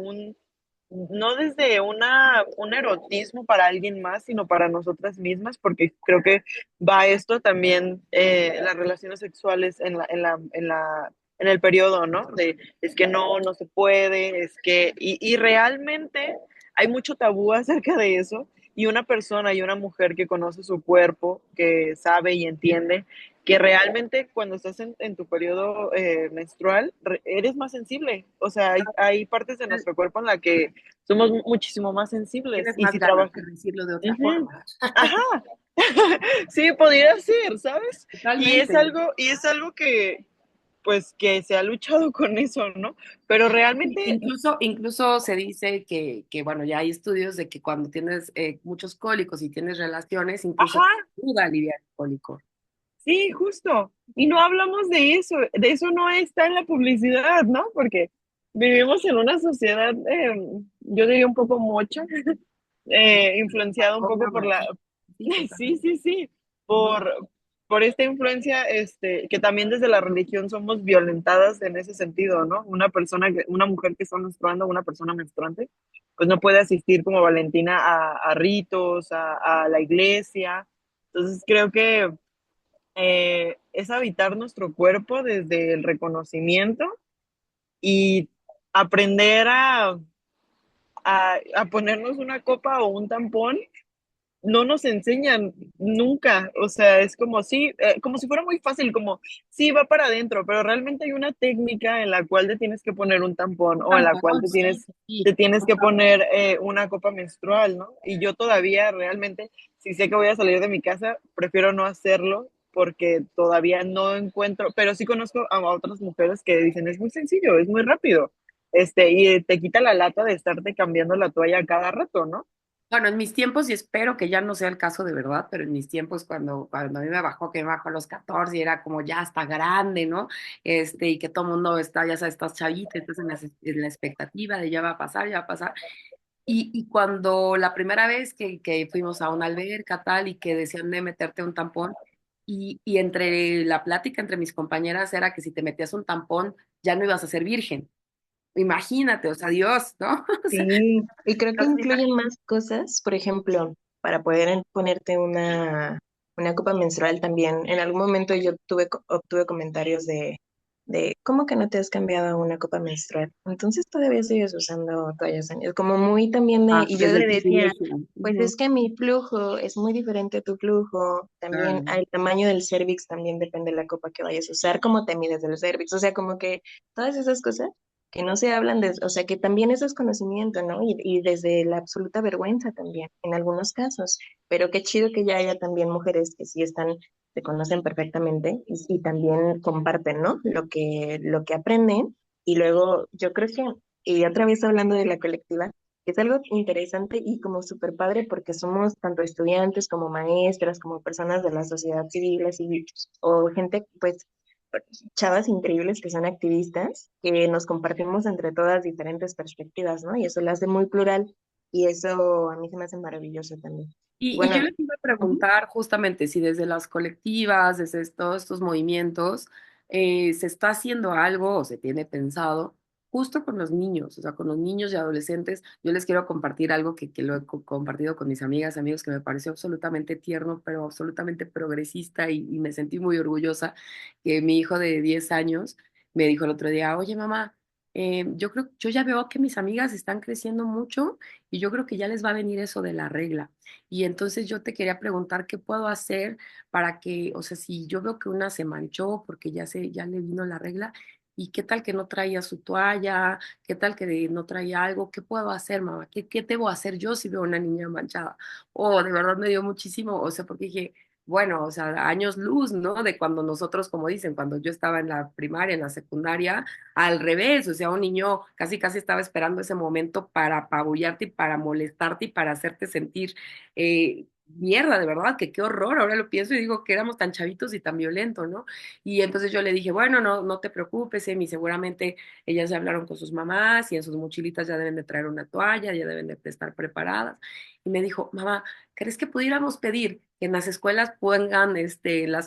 no desde un erotismo para alguien más, sino para nosotras mismas, porque creo que va esto también, las relaciones sexuales en el periodo, ¿no? De, es que no se puede, es que, y realmente hay mucho tabú acerca de eso, y una persona y una mujer que conoce su cuerpo, que sabe y entiende, que realmente cuando estás en tu periodo menstrual, eres más sensible. O sea, hay partes de nuestro cuerpo en la que somos muchísimo más sensibles. Tienes Y más si ganas, trabajas... por decirlo de otra Ujú. forma. Ajá, sí, podría ser, ¿sabes? Totalmente. Y es algo que, pues, que se ha luchado con eso, ¿no? Pero realmente, Incluso se dice que, bueno, ya hay estudios de que cuando tienes muchos cólicos y tienes relaciones, incluso ajá, ayuda a aliviar el cólico. sí, justo. Y no hablamos de eso no está en la publicidad, ¿no? Porque vivimos en una sociedad, yo diría un poco mocha, influenciada un poco Una por la, machista. Sí, sí, totalmente. sí, sí, Ujú. por esta influencia, que también desde la religión somos violentadas en ese sentido, ¿no? Una mujer que está menstruando, una persona menstruante, pues no puede asistir como Valentina a ritos, a la iglesia. Entonces creo que es habitar nuestro cuerpo desde el reconocimiento y aprender a ponernos una copa o un tampón no nos enseñan nunca, o sea, es como si, como si fuera muy fácil, como sí va para adentro, pero realmente hay una técnica en la cual te tienes que poner un tampón Un o en la cual tampón, sí, sí. te tienes que poner una copa menstrual, ¿no? Y yo todavía realmente, si sé que voy a salir de mi casa, prefiero no hacerlo porque todavía no encuentro, pero sí conozco a otras mujeres que dicen, es muy sencillo, es muy rápido, y te quita la lata de estarte cambiando la toalla cada rato, ¿no? Bueno, en mis tiempos, y espero que ya no sea el caso de verdad, pero en mis tiempos, cuando a mí que me bajó a los 14 y era como ya está grande, ¿no? Y que todo el mundo está, ya sabes, estás chavita, estás en la expectativa de ya va a pasar, ya va a pasar. Y cuando la primera vez que fuimos a una alberca tal y que decían de meterte un tampón, y entre la plática entre mis compañeras era que si te metías un tampón ya no ibas a ser virgen. Imagínate, o sea, Dios, ¿no? O sea, Sí, y creo que no te incluyen más cosas, por ejemplo, para poder ponerte una copa menstrual también. En algún momento yo obtuve comentarios de ¿cómo que no te has cambiado a una copa menstrual? Entonces todavía sigues usando toallas sanitarias. Como muy también ah, y yo desde el le decía, privilegio. pues Ujú, es que mi flujo es muy diferente a tu flujo. También claro. el tamaño del cervix también depende de la copa que vayas a usar, cómo te mides del cervix. O sea, como que todas esas cosas que no se hablan de, o sea, que también eso es conocimiento, ¿no? Y desde la absoluta vergüenza también, en algunos casos. Pero qué chido que ya haya también mujeres que sí están, se conocen perfectamente y también comparten, ¿no? Lo que aprenden. Y luego, yo creo que, y otra vez hablando de la colectiva, es algo interesante y como súper padre porque somos tanto estudiantes como maestras, como personas de la sociedad civil, así, o gente, pues, chavas increíbles que son activistas, que nos compartimos entre todas diferentes perspectivas, ¿no? Y eso lo hace muy plural y eso a mí se me hace maravilloso también. Y Y yo bueno, les iba a ujú. preguntar justamente si desde las colectivas, desde todos estos movimientos, se está haciendo algo o se tiene pensado justo con los niños, o sea, con los niños y adolescentes. Yo les quiero compartir algo que lo he compartido con mis amigas, amigos, que me pareció absolutamente tierno, pero absolutamente progresista y me sentí muy orgullosa, que mi hijo de 10 años me dijo el otro día, oye mamá, yo creo, yo ya veo que mis amigas están creciendo mucho y yo creo que ya les va a venir eso de la regla. Y entonces yo te quería preguntar qué puedo hacer para que, o sea, si yo veo que una se manchó porque ya le vino la regla, y qué tal que no traía su toalla, qué tal que no traía algo, ¿qué puedo hacer, mamá? ¿Qué debo hacer yo si veo una niña manchada? Oh, de verdad me dio muchísimo, o sea, porque dije, bueno, o sea, años luz, ¿no? De cuando nosotros, como dicen, cuando yo estaba en la primaria, en la secundaria, al revés, o sea, un niño casi casi estaba esperando ese momento para apabullarte y para molestarte y para hacerte sentir mierda, de verdad, que qué horror, ahora lo pienso y digo que éramos tan chavitos y tan violentos, ¿no? Y entonces yo le dije, bueno, no te preocupes, Emi, seguramente ellas ya hablaron con sus mamás y en sus mochilitas ya deben de traer una toalla, ya deben de estar preparadas. Y me dijo, mamá, ¿crees que pudiéramos pedir que en las escuelas pongan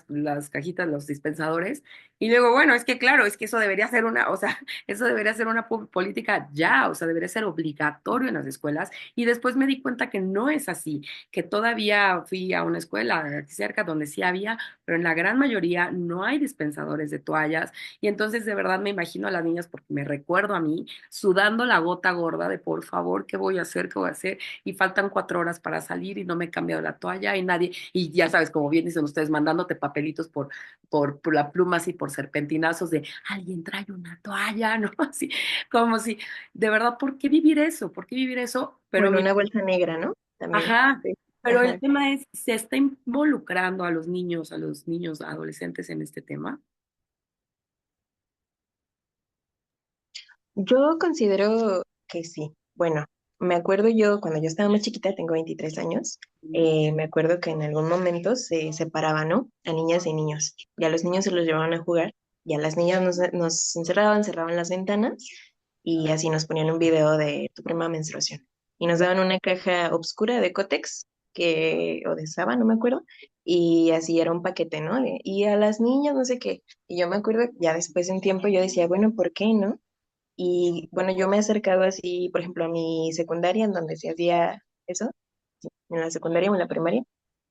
las cajitas, los dispensadores? Y luego, bueno, es que claro, es que eso debería ser una, o sea, eso debería ser una política ya, o sea, debería ser obligatorio en las escuelas. Y después me di cuenta que no es así, que todavía fui a una escuela aquí cerca donde sí había, pero en la gran mayoría no hay dispensadores de toallas. Y entonces de verdad me imagino a las niñas, porque me recuerdo a mí, sudando la gota gorda de por favor, ¿qué voy a hacer? ¿Qué voy a hacer? Y faltan 4 horas para salir y no me he cambiado la toalla y nadie, y ya sabes, como bien dicen ustedes, mandándote papelitos por la pluma, así por serpentinazos de alguien trae una toalla, ¿no? Así, como si, de verdad, ¿por qué vivir eso? ¿Por qué vivir eso? Pero Bueno, mi una bolsa negra, ¿no? También. ajá, Sí. pero el Ajá. tema es, ¿se está involucrando a los niños, adolescentes en este tema? Yo considero que sí. Bueno, me acuerdo yo cuando yo estaba más chiquita, tengo 23 años, me acuerdo que en algún momento se separaban, ¿no? A niñas y niños. Y a los niños se los llevaban a jugar y a las niñas nos encerraban, cerraban las ventanas y así nos ponían un video de tu prima menstruación. Y nos daban una caja oscura de Cotex o de Saba, no me acuerdo, y así era un paquete, ¿no? Y a las niñas no sé qué. Y yo me acuerdo, ya después de un tiempo yo decía, bueno, ¿por qué no? Y bueno, yo me he acercado así, por ejemplo, a mi secundaria, en donde se hacía eso, en la secundaria o en la primaria,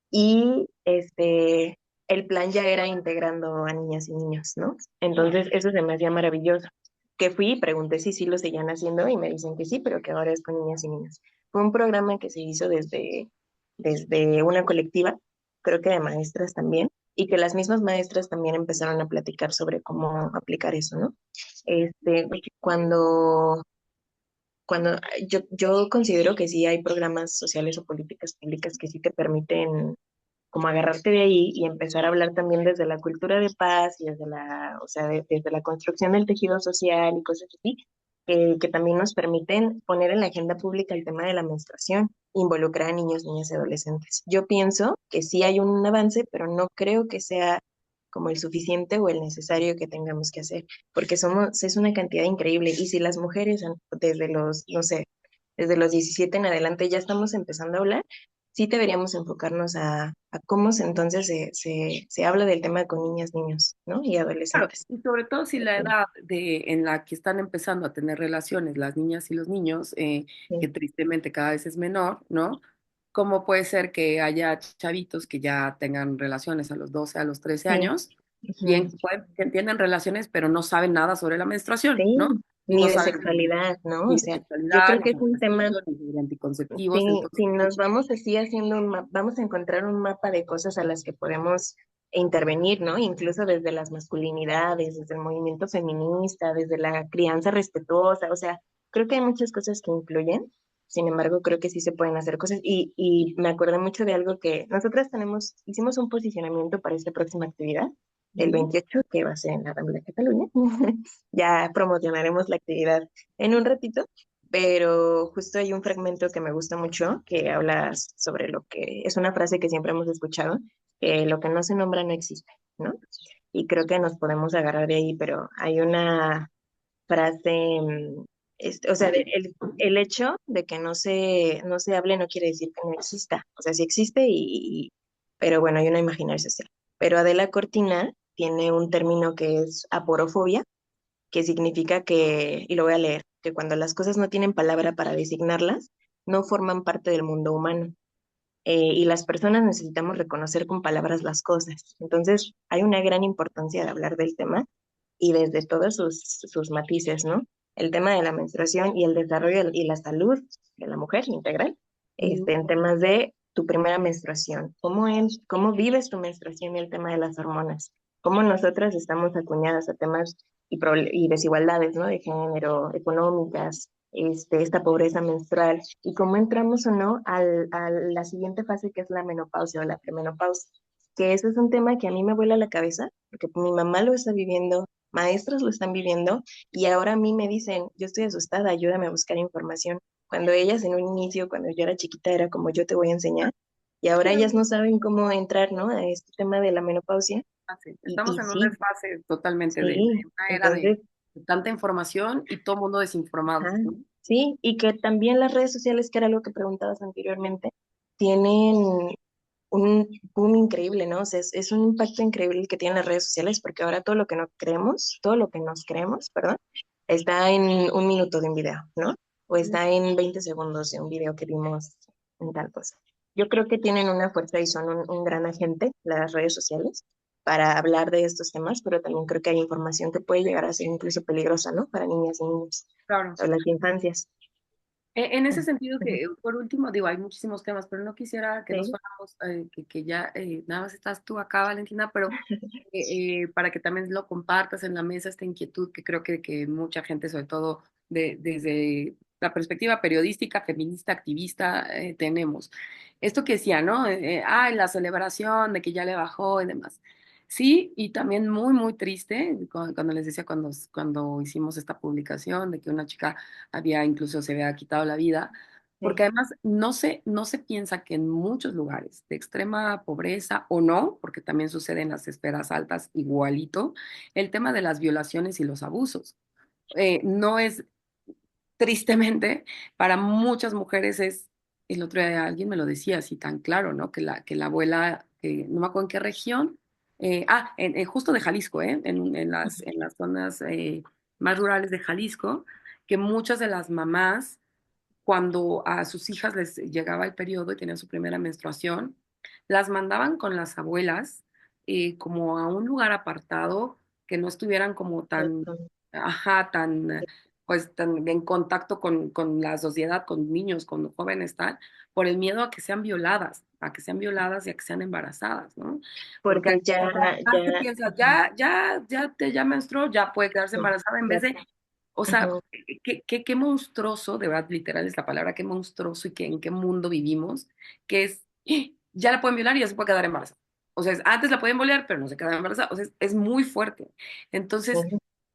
y el plan ya era integrando a niñas y niños, ¿no? Entonces, eso se me hacía maravilloso. Que fui y pregunté si sí lo seguían haciendo y me dicen que sí, pero que ahora es con niñas y niños. Fue un programa que se hizo desde una colectiva, creo que de maestras también, y que las mismas maestras también empezaron a platicar sobre cómo aplicar eso, ¿no? Este, cuando, cuando yo considero que sí hay programas sociales o políticas públicas que sí te permiten como agarrarte de ahí y empezar a hablar también desde la cultura de paz y desde o sea, desde la construcción del tejido social y cosas así, que también nos permiten poner en la agenda pública el tema de la menstruación, involucrar a niños, niñas y adolescentes. Yo pienso que sí hay un avance, pero no creo que sea como el suficiente o el necesario que tengamos que hacer, porque es una cantidad increíble y si las mujeres desde los, no sé, desde los 17 en adelante ya estamos empezando a hablar, sí deberíamos enfocarnos a cómo entonces se habla del tema con niñas, niños, ¿no? Y Claro, adolescentes. y sobre todo si la edad en la que están empezando a tener relaciones las niñas y los niños, que Sí, tristemente cada vez es menor, ¿no? ¿Cómo puede ser que haya chavitos que ya tengan relaciones a los 12 a los 13 sí, años? Bien, ujú, que tienen relaciones, pero no saben nada sobre la menstruación, ¿no? sí, Y ni no de saben sexualidad, ¿no? O ni de sea, yo sexualidad, creo ni que es sobre un tema. pastillas, ni sobre anticonceptivos. Si Entonces, nos vamos así haciendo vamos a encontrar un mapa de cosas a las que podemos intervenir, ¿no? Incluso desde las masculinidades, desde el movimiento feminista, desde la crianza respetuosa, o sea, creo que hay muchas cosas que influyen. Sin embargo, creo que sí se pueden hacer cosas. Y me acordé mucho de algo que nosotras hicimos un posicionamiento para esta próxima actividad, el ujú, 28, que va a ser en la Rambla de Cataluña. Ya promocionaremos la actividad en un ratito, pero justo hay un fragmento que me gusta mucho que habla sobre lo que es una frase que siempre hemos escuchado, que lo que no se nombra no existe, ¿no? Y creo que nos podemos agarrar de ahí, pero hay una frase, o sea, el hecho de que no se hable no quiere decir que no exista, o sea, sí existe, pero bueno, hay una imaginaria social. Pero Adela Cortina tiene un término que es aporofobia, que significa que, y lo voy a leer, que cuando las cosas no tienen palabra para designarlas, no forman parte del mundo humano. Y las personas necesitamos reconocer con palabras las cosas. Entonces, hay una gran importancia de hablar del tema y desde todos sus matices, ¿no? El tema de la menstruación y el desarrollo y la salud de la mujer integral, ujú. en temas de tu primera menstruación, cómo vives tu menstruación y el tema de las hormonas, cómo nosotras estamos acuñadas a temas y desigualdades, ¿no? De género, económicas, esta pobreza menstrual y cómo entramos o no a la siguiente fase que es la menopausia o la premenopausia, que eso es un tema que a mí me vuela la cabeza, porque mi mamá lo está viviendo, maestros lo están viviendo y ahora a mí me dicen, yo estoy asustada, ayúdame a buscar información. Cuando ellas en un inicio, cuando yo era chiquita, era como yo te voy a enseñar y ahora ellas no saben cómo entrar, ¿no? A este tema de la menopausia Estamos y en un sí, desfase totalmente de sí, una era entonces, de tanta información y todo mundo desinformado, ajá, ¿no? sí, y que también las redes sociales, que era algo que preguntabas anteriormente, tienen un increíble, ¿no? O sea, es un impacto increíble el que tienen las redes sociales porque ahora todo lo que no creemos, todo lo que nos creemos, perdón, está en un minuto de un video, ¿no? O está en 20 segundos de un video que vimos en tal cosa. Yo creo que tienen una fuerza y son un gran agente, las redes sociales, para hablar de estos temas, pero también creo que hay información que puede llegar a ser incluso peligrosa, ¿no? Para niñas y niños, Claro. o las infancias. En ese sentido Ujú. que, por último, digo, hay muchísimos temas, pero no quisiera que nos Sí, fuéramos, que ya nada más estás tú acá, Valentina, pero para que también lo compartas en la mesa, esta inquietud que creo que mucha gente, sobre todo desde la perspectiva periodística, feminista, activista, tenemos. Esto que decía, ¿no? La celebración de que ya le bajó y demás. Sí, y también muy, muy triste, cuando les decía, cuando hicimos esta publicación, de que una chica había incluso se había quitado la vida, porque sí, además no se piensa que en muchos lugares de extrema pobreza o no, porque también sucede en las esferas altas igualito, el tema de las violaciones y los abusos. No es, tristemente, para muchas mujeres es, el otro día alguien me lo decía así tan claro, ¿no? Que la abuela, no me acuerdo en qué región, justo de Jalisco, en las zonas más rurales de Jalisco, que muchas de las mamás cuando a sus hijas les llegaba el periodo y tenían su primera menstruación, las mandaban con las abuelas como a un lugar apartado, que no estuvieran como tan, cierto. ajá, tan, pues tan en contacto con la sociedad, con niños, con jóvenes, tal, por el miedo a que sean violadas y a que sean embarazadas, ¿no? Porque Porque además te piensas, ya menstruó, ya puede quedarse embarazada, en ya, vez de, o sea, ujú, qué monstruoso, de verdad, literal es la palabra, qué monstruoso y en qué mundo vivimos, que es, ya la pueden violar y ya se puede quedar embarazada. O sea, antes la pueden violar, pero no se queda embarazada. O sea, es muy fuerte. Entonces,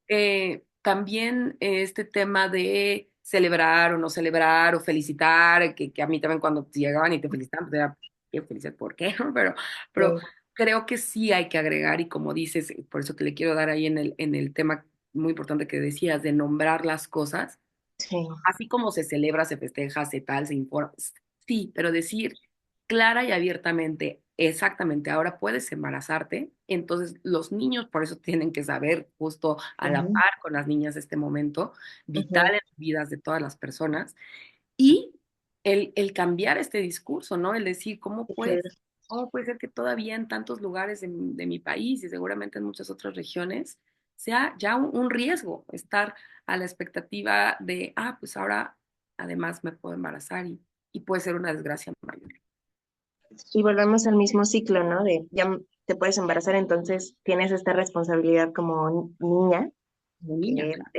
sí, también este tema de celebrar o no celebrar o felicitar, que a mí también cuando llegaban y te felicitaban, pues era, qué felicidad, ¿por qué? Pero sí, creo que sí hay que agregar, y como dices, por eso que le quiero dar ahí en el tema muy importante que decías, de nombrar las cosas, Sí, Así como se celebra, se festeja, se tal, se informa. Sí, pero decir clara y abiertamente, exactamente, ahora puedes embarazarte. Entonces, los niños por eso tienen que saber justo a la ujú, par con las niñas este momento vital ujú, en las vidas de todas las personas. Y el cambiar este discurso, ¿no? El decir, sí, claro. cómo puede ser que todavía en tantos lugares de mi país y seguramente en muchas otras regiones sea ya un riesgo estar a la expectativa de, pues ahora además me puedo embarazar y puede ser una desgracia mayor. Y volvemos al mismo ciclo, ¿no? De ya te puedes embarazar, entonces tienes esta responsabilidad como niña, Como niña, que claro.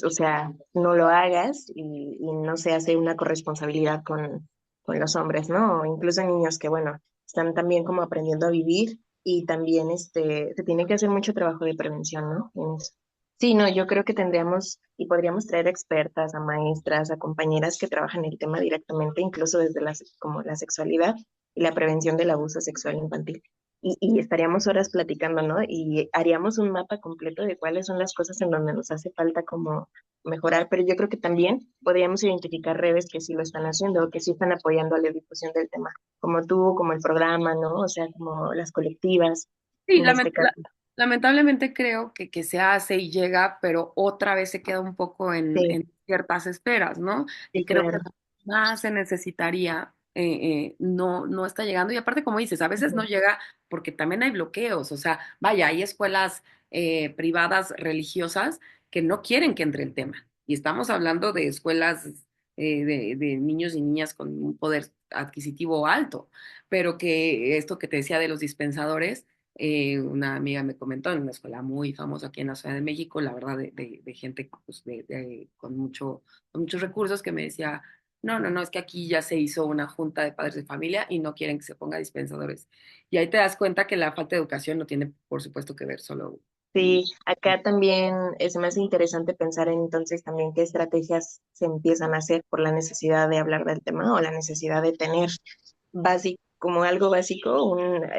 o sea, no lo hagas y no se hace una corresponsabilidad con los hombres, ¿no? O incluso niños que, bueno, están también como aprendiendo a vivir y también se tiene que hacer mucho trabajo de prevención, ¿no? En eso. Sí, no, yo creo que tendríamos y podríamos traer expertas, a maestras, a compañeras que trabajan el tema directamente, incluso desde como la sexualidad y la prevención del abuso sexual infantil. Y estaríamos horas platicando, ¿no? Y haríamos un mapa completo de cuáles son las cosas en donde nos hace falta como mejorar, pero yo creo que también podríamos identificar redes que sí lo están haciendo, que sí están apoyando a la difusión del tema, como tú, como el programa, ¿no? O sea, como las colectivas, Sí, en este caso. lamentablemente creo que se hace y llega, pero otra vez se queda un poco Sí, en ciertas esperas, ¿no? sí, Y creo que claro. más se necesitaría, no está llegando. Y aparte, como dices, a veces no Ujú, llega porque también hay bloqueos. O sea, vaya, hay escuelas privadas religiosas que no quieren que entre el tema. Y estamos hablando de escuelas de niños y niñas con un poder adquisitivo alto, pero que esto que te decía de los dispensadores, una amiga me comentó en una escuela muy famosa aquí en la Ciudad de México, la verdad, de gente pues, con muchos recursos, que me decía, no, es que aquí ya se hizo una junta de padres de familia y no quieren que se ponga dispensadores. Y ahí te das cuenta que la falta de educación no tiene, por supuesto, que ver solo. sí, acá también es más interesante pensar en entonces también qué estrategias se empiezan a hacer por la necesidad de hablar del tema o la necesidad de tener básico, como algo básico,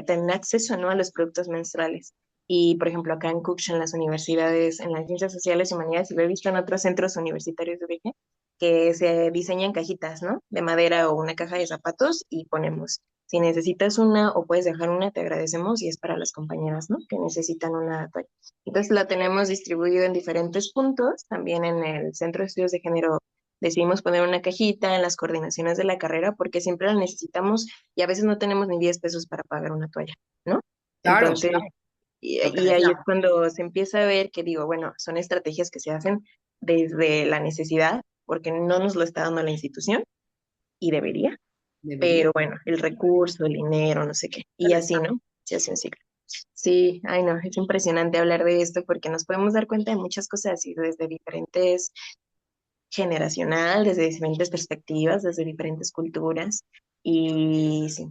tener acceso, ¿no? A los productos menstruales. Y, por ejemplo, acá en Cook's, en las universidades, en las ciencias sociales y humanidades, y lo he visto en otros centros universitarios de origen, que se diseñan cajitas, ¿no? De madera o una caja de zapatos y ponemos, si necesitas una o puedes dejar una, te agradecemos y es para las compañeras, ¿no? Que necesitan una toalla. Entonces la tenemos distribuido en diferentes puntos, también en el Centro de Estudios de Género decidimos poner una cajita en las coordinaciones de la carrera porque siempre la necesitamos y a veces no tenemos ni 10 pesos para pagar una toalla, ¿no? Claro, Entonces, claro, lo que y ahí es decíamos. cuando se empieza a ver que digo, bueno, son estrategias que se hacen desde la necesidad porque no nos lo está dando la institución y debería, Debería. pero bueno, el recurso, el dinero, no sé qué, y así, ¿no? Se hace un ciclo. Sí, ay no, es impresionante hablar de esto porque nos podemos dar cuenta de muchas cosas y desde diferentes generacional, desde diferentes perspectivas, desde diferentes culturas. Y sí,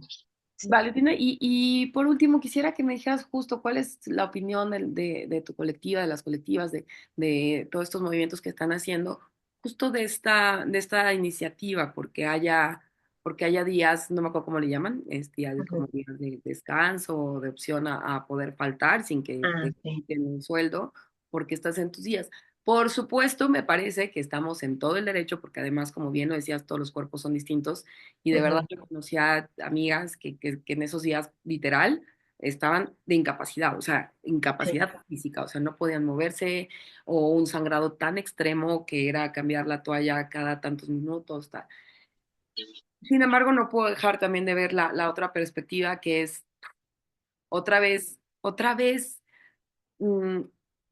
sí. Valentina, y por último, quisiera que me dijeras justo cuál es la opinión de tu colectiva, de las colectivas, de todos estos movimientos que están haciendo, justo de esta iniciativa, porque haya días, no me acuerdo cómo le llaman, días Ujú. como días de descanso o de opción a poder faltar sin que Ah, te sí, quiten un sueldo, porque estás en tus días. Por supuesto, me parece que estamos en todo el derecho, porque además, como bien lo decías, todos los cuerpos son distintos y de verdad ujú, yo conocía amigas que en esos días literal estaban de incapacidad, o sea, sí, incapacidad física, o sea, no podían moverse o un sangrado tan extremo que era cambiar la toalla cada tantos minutos, tal. Sin embargo, no puedo dejar también de ver la otra perspectiva que es otra vez mm,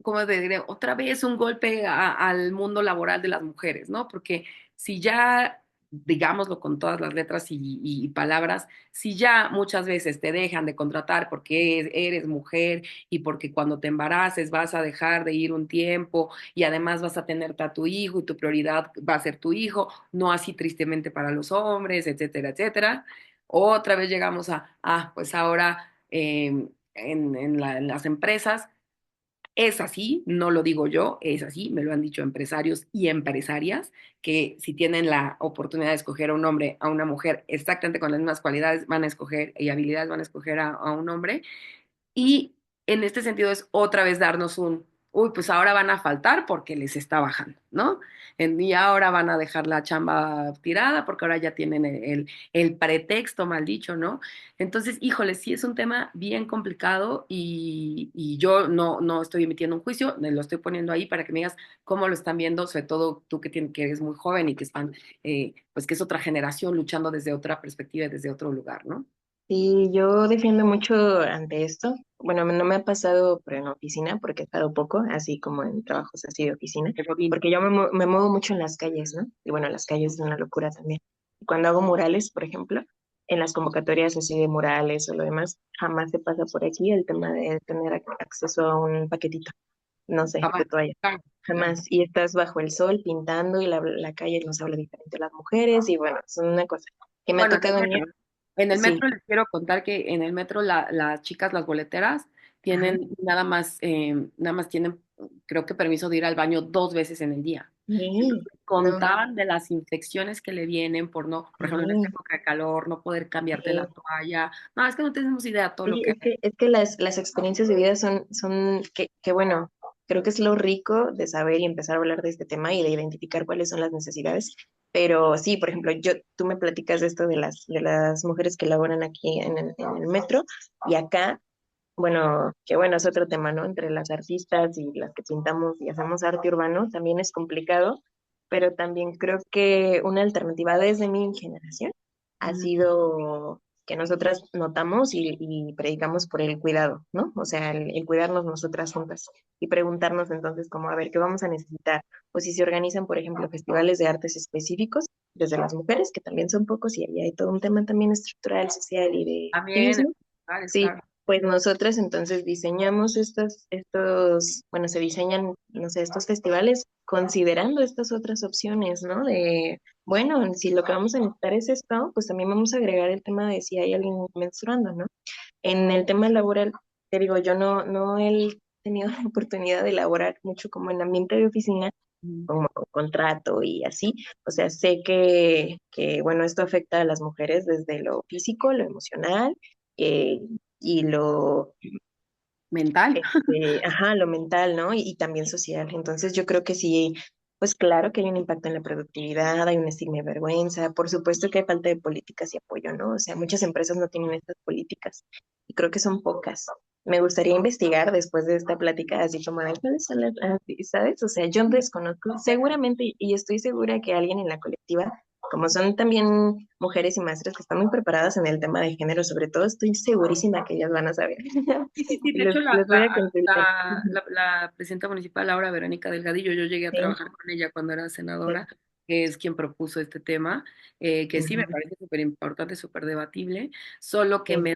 ¿cómo te diré? Otra vez un golpe al mundo laboral de las mujeres, ¿no? Porque si ya, digámoslo con todas las letras y palabras, si ya muchas veces te dejan de contratar porque eres mujer y porque cuando te embaraces vas a dejar de ir un tiempo y además vas a tenerte a tu hijo y tu prioridad va a ser tu hijo, no así tristemente para los hombres, etcétera, etcétera. Otra vez llegamos pues ahora en las empresas es así, no lo digo yo, es así, me lo han dicho empresarios y empresarias, que si tienen la oportunidad de escoger a un hombre, a una mujer exactamente con las mismas cualidades, van a escoger y habilidades, van a escoger a un hombre. Y en este sentido es otra vez darnos uy, pues ahora van a faltar porque les está bajando, ¿no? Y ahora van a dejar la chamba tirada porque ahora ya tienen el pretexto, mal dicho, ¿no? Entonces, híjole, sí es un tema bien complicado y yo no estoy emitiendo un juicio, me lo estoy poniendo ahí para que me digas cómo lo están viendo, sobre todo tú que eres muy joven y que están, pues que es otra generación luchando desde otra perspectiva y desde otro lugar, ¿no? Sí, yo defiendo mucho ante esto. Bueno, no me ha pasado pero en oficina porque he estado poco, así como en trabajos así de oficina, Pero bien, porque yo me muevo mucho en las calles, ¿no? Y bueno, las calles es una locura también. Cuando hago murales, por ejemplo, en las convocatorias así de murales o lo demás, jamás se pasa por aquí el tema de tener acceso a un paquetito, no sé, jamás. de toalla. Claro, claro. Jamás. Y estás bajo el sol pintando y la calle nos habla diferente a las mujeres y bueno, es una cosa que me ha Bueno, tocado venir. en el Sí. metro les quiero contar que en el metro las chicas, las boleteras, Ajá. tienen nada más tienen, creo que permiso de ir al baño 2 veces en el día. Sí, Entonces, no, contaban de las infecciones que le vienen por no, por ejemplo, en esta sí, época de calor, no poder cambiarte la sí. toalla. No, es que no tenemos idea todo lo Sí, que hay. es que las experiencias de vida son que bueno, creo que es lo rico de saber y empezar a hablar de este tema y de identificar cuáles son las necesidades. Pero sí, por ejemplo, tú me platicas de esto de las mujeres que laboran aquí en el metro y acá, bueno, que bueno, es otro tema, ¿no? Entre las artistas y las que pintamos y hacemos arte urbano también es complicado, pero también creo que una alternativa desde mi generación ha Mm, sido que nosotras notamos y predicamos por el cuidado, ¿no? O sea, el cuidarnos nosotras juntas y preguntarnos entonces como, a ver, ¿qué vamos a necesitar? O si se organizan, por ejemplo, festivales de artes específicos desde las mujeres, que también son pocos y ahí hay todo un tema también estructural, social y de también, activismo. Sí, claro. pues nosotras entonces diseñamos bueno, se diseñan, no sé, estos festivales considerando estas otras opciones, ¿no? De, bueno, si lo que vamos a necesitar es esto, pues también vamos a agregar el tema de si hay alguien menstruando, ¿no? En el tema laboral, te digo, yo no he tenido la oportunidad de elaborar mucho como en ambiente de oficina, Mm, como con contrato y así. O sea, sé bueno, esto afecta a las mujeres desde lo físico, lo emocional, eh, y mental. ajá, lo mental, ¿no? Y también social. Entonces yo creo que sí, pues claro que hay un impacto en la productividad, hay un estigma y vergüenza, por supuesto que hay falta de políticas y apoyo, ¿no? O sea, muchas empresas no tienen estas políticas y creo que son pocas. Me gustaría investigar después de esta plática, así como de cuáles son ¿sabes? O sea, yo desconozco, seguramente, y estoy segura que alguien en la colectiva, como son también mujeres y maestras que están muy preparadas en el tema de género, sobre todo, estoy segurísima que ellas van a saber. Sí, sí, sí. Y De hecho, les voy a consultar. Ujú. la presidenta municipal, Laura Verónica Delgadillo, yo llegué a Sí, trabajar con ella cuando era sí. senadora, que es quien propuso este tema, que sí me Ujú, parece súper importante, súper debatible, solo que sí,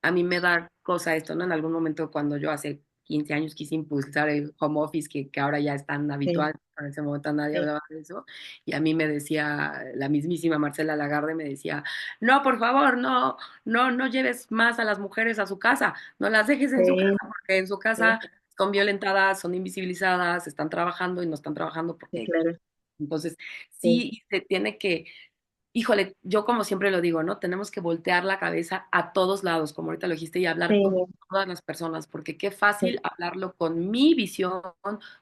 a mí me da cosa esto, ¿no? En algún momento cuando yo hace 15 años quise impulsar el home office, que ahora ya es tan sí, habitual, en ese momento nadie sí, hablaba de eso, y a mí me decía, la mismísima Marcela Lagarde me decía, no, por favor, no lleves más a las mujeres a su casa, no las dejes en su casa, sí, porque en su sí, casa son violentadas, son invisibilizadas, están trabajando y no están trabajando sí, porque claro, entonces sí, sí se tiene que, híjole, yo como siempre lo digo, ¿no? Tenemos que voltear la cabeza a todos lados, como ahorita lo dijiste, y hablar con sí, todas las personas, porque qué sí, fácil hablarlo con mi visión,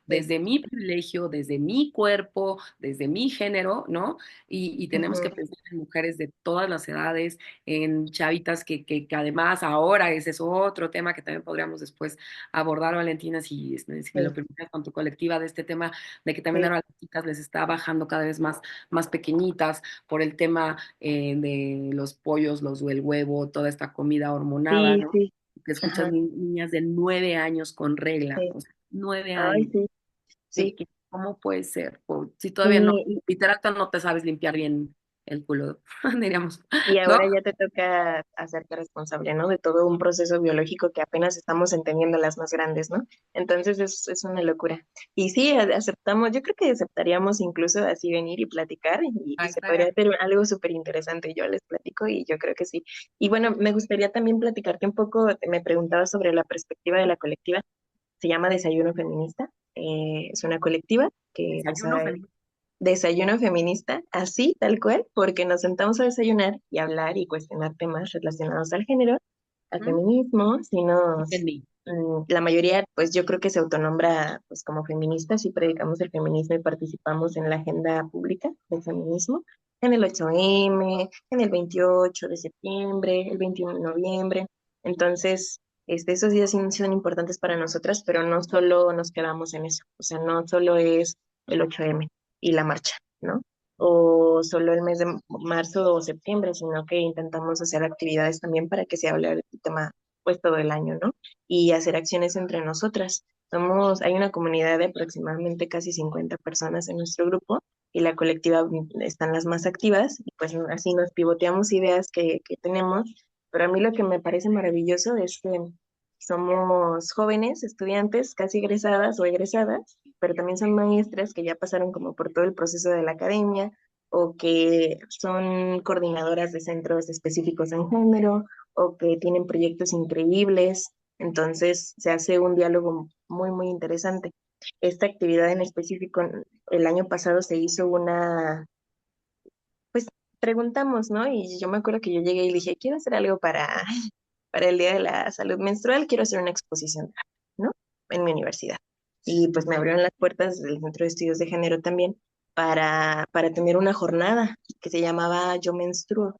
sí, desde mi privilegio, desde mi cuerpo, desde mi género, ¿no? Y tenemos que ujú, pensar en mujeres de todas las edades, en chavitas que además ahora ese es otro tema que también podríamos después abordar, Valentina, si me lo sí, permites, con tu colectiva, de este tema de que también sí, ahora las chicas les está bajando cada vez más pequeñitas por el tema de los pollos, el huevo, toda esta comida hormonada, sí, ¿no? sí, Que escuchas ajá, niñas de 9 años con regla, sí, o sea, nueve ay, años. sí, sí, ¿Cómo puede ser? Si todavía no, sí, literal, tú no te sabes limpiar bien el culo, diríamos, y ¿no? ahora ya te toca hacerte responsable, ¿no? De todo un proceso biológico que apenas estamos entendiendo las más grandes, ¿no? Entonces es una locura. Y sí, aceptamos, yo creo que aceptaríamos incluso así venir y platicar y Ahí se está. podría hacer algo súper interesante. Yo les platico y yo creo que sí. Y bueno, me gustaría también platicarte un poco, me preguntaba sobre la perspectiva de la colectiva. Se llama Desayuno Feminista. Es una colectiva que pues, Desayuno feliz. desayuno feminista, así, tal cual, porque nos sentamos a desayunar y hablar y cuestionar temas relacionados al género, al ¿Mm? feminismo, si nos, Entendí. La mayoría, pues yo creo que se autonombra pues como feministas y predicamos el feminismo y participamos en la agenda pública del feminismo, en el 8M, en el 28 de septiembre, el 21 de noviembre. Entonces, esos días sí son importantes para nosotras, pero no solo nos quedamos en eso, o sea, no solo es el 8M y la marcha, ¿no? O solo el mes de marzo o septiembre, sino que intentamos hacer actividades también para que se hable del tema pues todo el año, ¿no? Y hacer acciones entre nosotras. Hay una comunidad de aproximadamente casi 50 personas en nuestro grupo y la colectiva están las más activas y pues así nos pivoteamos ideas que tenemos. Pero a mí lo que me parece maravilloso es que somos jóvenes, estudiantes, casi egresadas o egresadas, pero también son maestras que ya pasaron como por todo el proceso de la academia o que son coordinadoras de centros específicos en género o que tienen proyectos increíbles. Entonces se hace un diálogo muy, muy interesante. Esta actividad en específico, el año pasado se hizo pues preguntamos, ¿no? Y yo me acuerdo que yo llegué y dije, quiero hacer algo para el Día de la Salud Menstrual, quiero hacer una exposición, ¿no? En mi universidad. Y pues me abrieron las puertas del Centro de Estudios de Género también para tener una jornada que se llamaba Yo Menstruo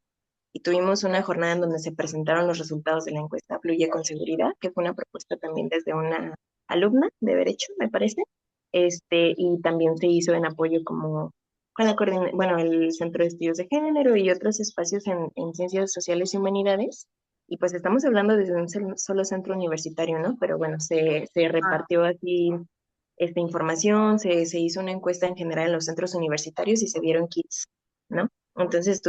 y tuvimos una jornada en donde se presentaron los resultados de la encuesta Fluye con Seguridad, que fue una propuesta también desde una alumna de Derecho, me parece, y también se hizo en apoyo como con bueno, el Centro de Estudios de Género y otros espacios en Ciencias Sociales y Humanidades. Y pues estamos hablando desde un solo centro universitario, ¿no? Pero bueno, se Ah, repartió así esta información, se hizo una encuesta en general en los centros universitarios y se dieron kits, ¿no? Entonces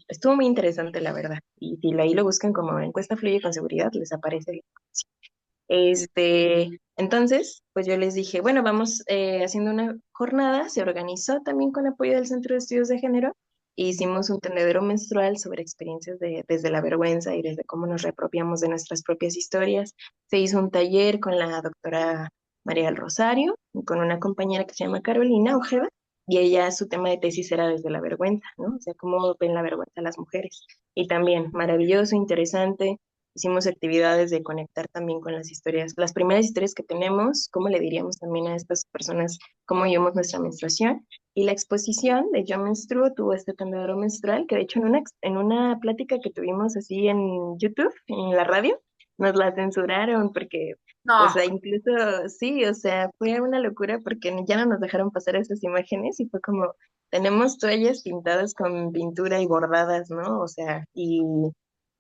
estuvo muy interesante, la verdad. Y si ahí lo buscan como encuesta fluye con seguridad, les aparece. Entonces, pues yo les dije, bueno, vamos haciendo una jornada, se organizó también con apoyo del Centro de Estudios de Género, e hicimos un tendedero menstrual sobre experiencias desde la vergüenza y desde cómo nos reapropiamos de nuestras propias historias. Se hizo un taller con la doctora María del Rosario, y con una compañera que se llama Carolina Ojeda, y ella su tema de tesis era desde la vergüenza, ¿no? O sea, cómo ven la vergüenza las mujeres. Y también maravilloso, interesante. Hicimos actividades de conectar también con las historias, las primeras historias que tenemos, cómo le diríamos también a estas personas cómo llevamos nuestra menstruación. Y la exposición de Yo Menstruo tuvo este tendedero menstrual, que de hecho en una plática que tuvimos así en YouTube, en la radio, nos la censuraron porque, o no, sea, incluso sí, o sea, fue una locura porque ya no nos dejaron pasar esas imágenes y fue como, tenemos toallas pintadas con pintura y bordadas, ¿no? O sea,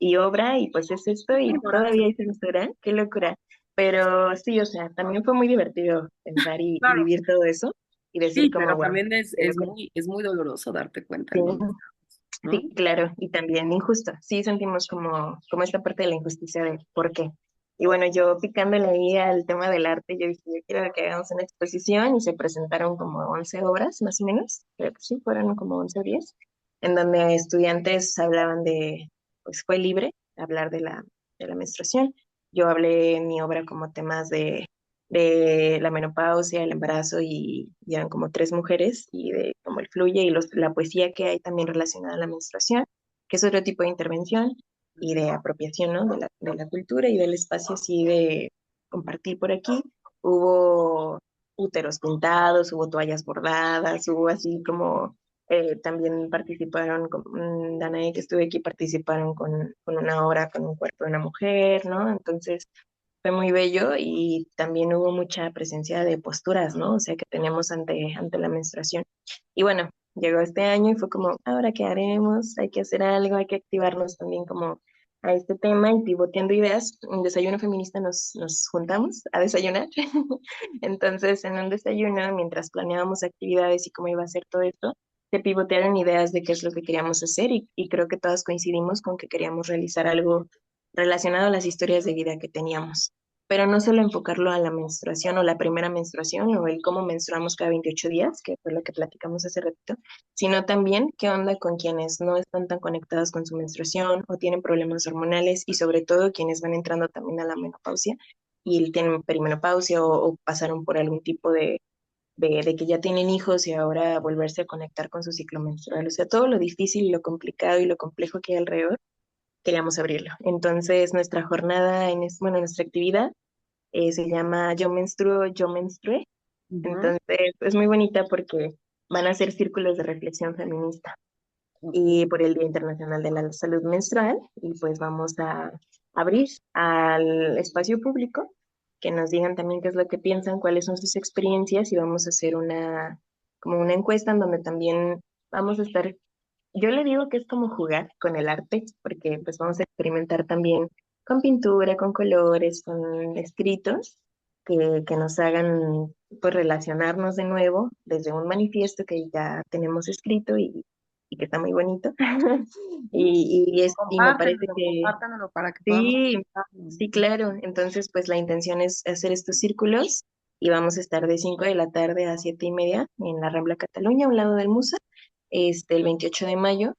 y obra y pues es esto y todavía hay censura, qué locura. Pero sí, o sea, también fue muy divertido pensar y claro. vivir todo eso y decir Sí, como, pero bueno, también qué locura. es muy doloroso darte cuenta Sí, en dónde estamos, ¿no? sí, claro, y también injusto. Sí sentimos como esta parte de la injusticia de por qué. Y bueno, yo picándole ahí al tema del arte, yo dije, yo quiero que hagamos una exposición y se presentaron como 11 obras, más o menos, creo que sí, fueron como 11 o 10, en donde estudiantes hablaban pues fue libre hablar de la menstruación. Yo hablé en mi obra como temas de la menopausia, el embarazo y eran como tres mujeres y de cómo el fluye y la poesía que hay también relacionada a la menstruación, que es otro tipo de intervención y de apropiación, ¿no? De la cultura y del espacio así de compartir por aquí. Hubo úteros pintados, hubo toallas bordadas, hubo así como también participaron, Danae que estuve aquí, participaron con una obra con un cuerpo de una mujer, ¿no? Entonces, fue muy bello y también hubo mucha presencia de posturas, ¿no? O sea, que tenemos ante la menstruación. Y bueno, llegó este año y fue como, ¿ahora qué haremos? Hay que hacer algo, hay que activarnos también como a este tema y pivoteando ideas. En Desayuno Feminista nos juntamos a desayunar. Entonces, en un desayuno, mientras planeábamos actividades y cómo iba a ser todo esto, se pivotearon ideas de qué es lo que queríamos hacer y creo que todas coincidimos con que queríamos realizar algo relacionado a las historias de vida que teníamos. Pero no solo enfocarlo a la menstruación o la primera menstruación o el cómo menstruamos cada 28 días, que fue lo que platicamos hace ratito, sino también qué onda con quienes no están tan conectados con su menstruación o tienen problemas hormonales y sobre todo quienes van entrando también a la menopausia y tienen perimenopausia o pasaron por algún tipo de que ya tienen hijos y ahora volverse a conectar con su ciclo menstrual. O sea, todo lo difícil y lo complicado y lo complejo que hay alrededor queríamos abrirlo. Entonces, nuestra jornada, bueno, nuestra actividad se llama Yo menstruo, yo menstrué. Ujú. Entonces, es muy bonita porque van a ser círculos de reflexión feminista Ok. y por el Día Internacional de la Salud Menstrual y pues vamos a abrir al espacio público que nos digan también qué es lo que piensan, cuáles son sus experiencias y vamos a hacer como una encuesta en donde también vamos a estar, yo le digo que es como jugar con el arte, porque pues vamos a experimentar también con pintura, con colores, con escritos que nos hagan pues relacionarnos de nuevo desde un manifiesto que ya tenemos escrito y que está muy bonito. Sí, Y me parece compártenlo, que compártanlo para que podamos sí, comentarlo. sí, claro. Entonces, pues la intención es hacer estos círculos y vamos a estar de 5 de la tarde a 7:30 en la Rambla Cataluña, a un lado del Musa, el 28 de mayo,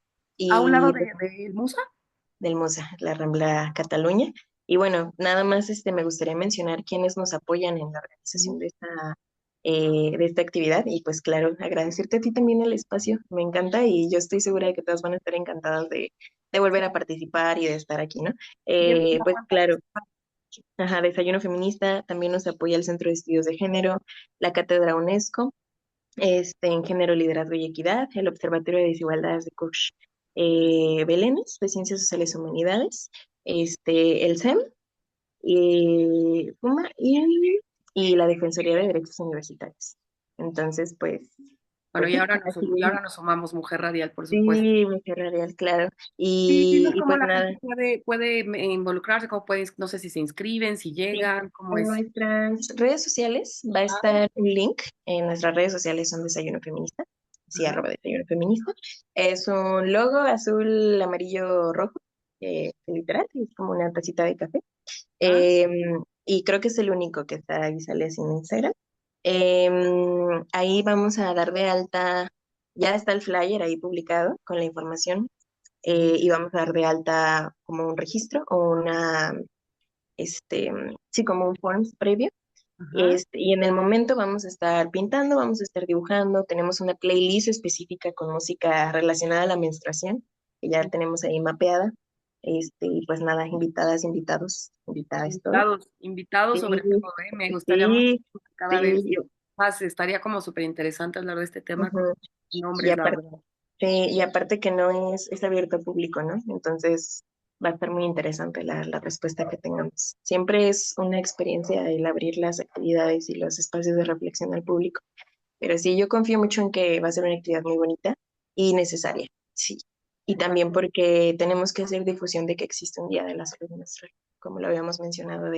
¿A un lado y de Musa? del Musa, la Rambla Cataluña. Y bueno, nada más me gustaría mencionar quiénes nos apoyan en la organización de esta actividad. Y pues claro, agradecerte a ti también el espacio. Me encanta y yo estoy segura de que todas van a estar encantadas de volver a participar y de estar aquí, ¿no? Bien, no Pues cuenta. claro, ajá, Desayuno Feminista, también nos apoya el Centro de Estudios de Género, la Cátedra UNESCO, en Género, Liderazgo y Equidad, el Observatorio de Desigualdades de Coach Belénes, de Ciencias Sociales y Humanidades, el SEM, PUMA y la Defensoría de Derechos Universitarios. Entonces, Bueno, pues sí, y así, ahora nos sumamos Mujer Radial, por supuesto. sí, Mujer Radial, claro. Sí, dinos Y cómo pues la nada, gente puede involucrarse, cómo pueden, no sé si se inscriben, si sí, llegan, cómo en es. nuestras redes sociales va a estar un link. En nuestras redes sociales son Desayuno Feminista, sí, Ajá. @Desayuno Feminista. Es un logo azul, amarillo, rojo, literal, es como una tacita de café. Ah, Y creo que es el único que está ahí, sale así en Instagram. Ahí vamos a dar de alta, ya está el flyer ahí publicado con la información, y vamos a dar de alta como un registro o sí, como un forms previo. ajá. Y en el momento vamos a estar pintando, vamos a estar dibujando, tenemos una playlist específica con música relacionada a la menstruación, que ya tenemos ahí mapeada. Y pues nada, invitadas, invitados, invitadas todos. Invitados sobre Sí, todo, ¿eh? Me gustaría mucho sí, que cada vez sí, más, estaría como súper interesante hablar de este tema con ujú. Y nombres, la aparte, verdad. y aparte que no es abierto al público, ¿no? Entonces va a estar muy interesante la respuesta que tengamos. Siempre es una experiencia el abrir las actividades y los espacios de reflexión al público. Pero sí, yo confío mucho en que va a ser una actividad muy bonita y necesaria, sí. Y también porque tenemos que hacer difusión de que existe un Día de la Salud Menstrual, como lo habíamos mencionado,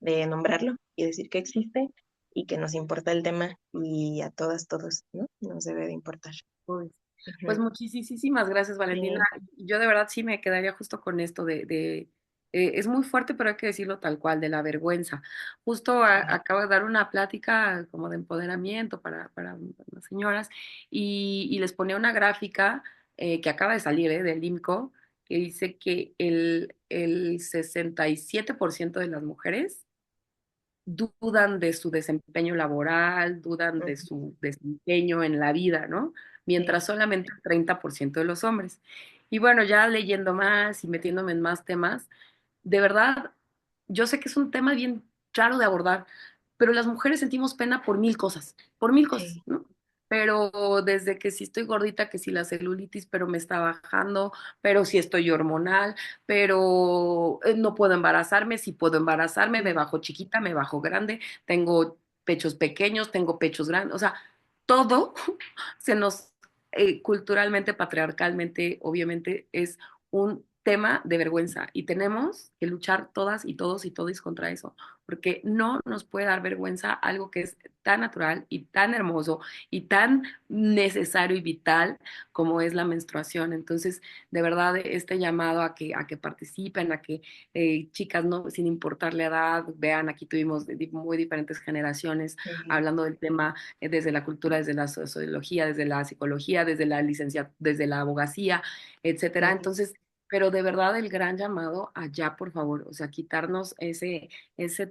de nombrarlo y decir que existe y que nos importa el tema y a todas, todos, ¿no? Nos debe de importar. Pues, pues Ujú. muchísimas gracias, Valentina. Sí, Yo de verdad sí me quedaría justo con esto es muy fuerte, pero hay que decirlo tal cual, de la vergüenza. Justo acabo de dar una plática como de empoderamiento para las señoras y les ponía una gráfica que acaba de salir del IMCO que dice que el 67% de las mujeres dudan de su desempeño laboral, dudan de ujú, su desempeño en la vida, ¿no? sí, Mientras solamente el 30% de los hombres. Y bueno, ya leyendo más y metiéndome en más temas, de verdad, yo sé que es un tema bien claro de abordar, pero las mujeres sentimos pena por mil cosas, sí, ¿no? Pero desde que si estoy gordita, que si la celulitis, pero me está bajando, pero si estoy hormonal, pero no puedo embarazarme, si puedo embarazarme, me sí, bajo chiquita, me bajo grande, tengo pechos pequeños, tengo pechos grandes, o sea, todo se nos culturalmente, patriarcalmente, obviamente, es un tema de vergüenza y tenemos que luchar todas y todos y todos contra eso, porque no nos puede dar vergüenza algo que es tan natural y tan hermoso y tan necesario y vital como es la menstruación. Entonces, de verdad, este llamado a que participen, a que chicas, no, sin importar la edad, vean, aquí tuvimos muy diferentes generaciones ujú, hablando del tema desde la cultura, desde la sociología, desde la psicología, desde la licencia, desde la abogacía, etcétera. sí, Entonces, pero de verdad el gran llamado allá, por favor, o sea, quitarnos ese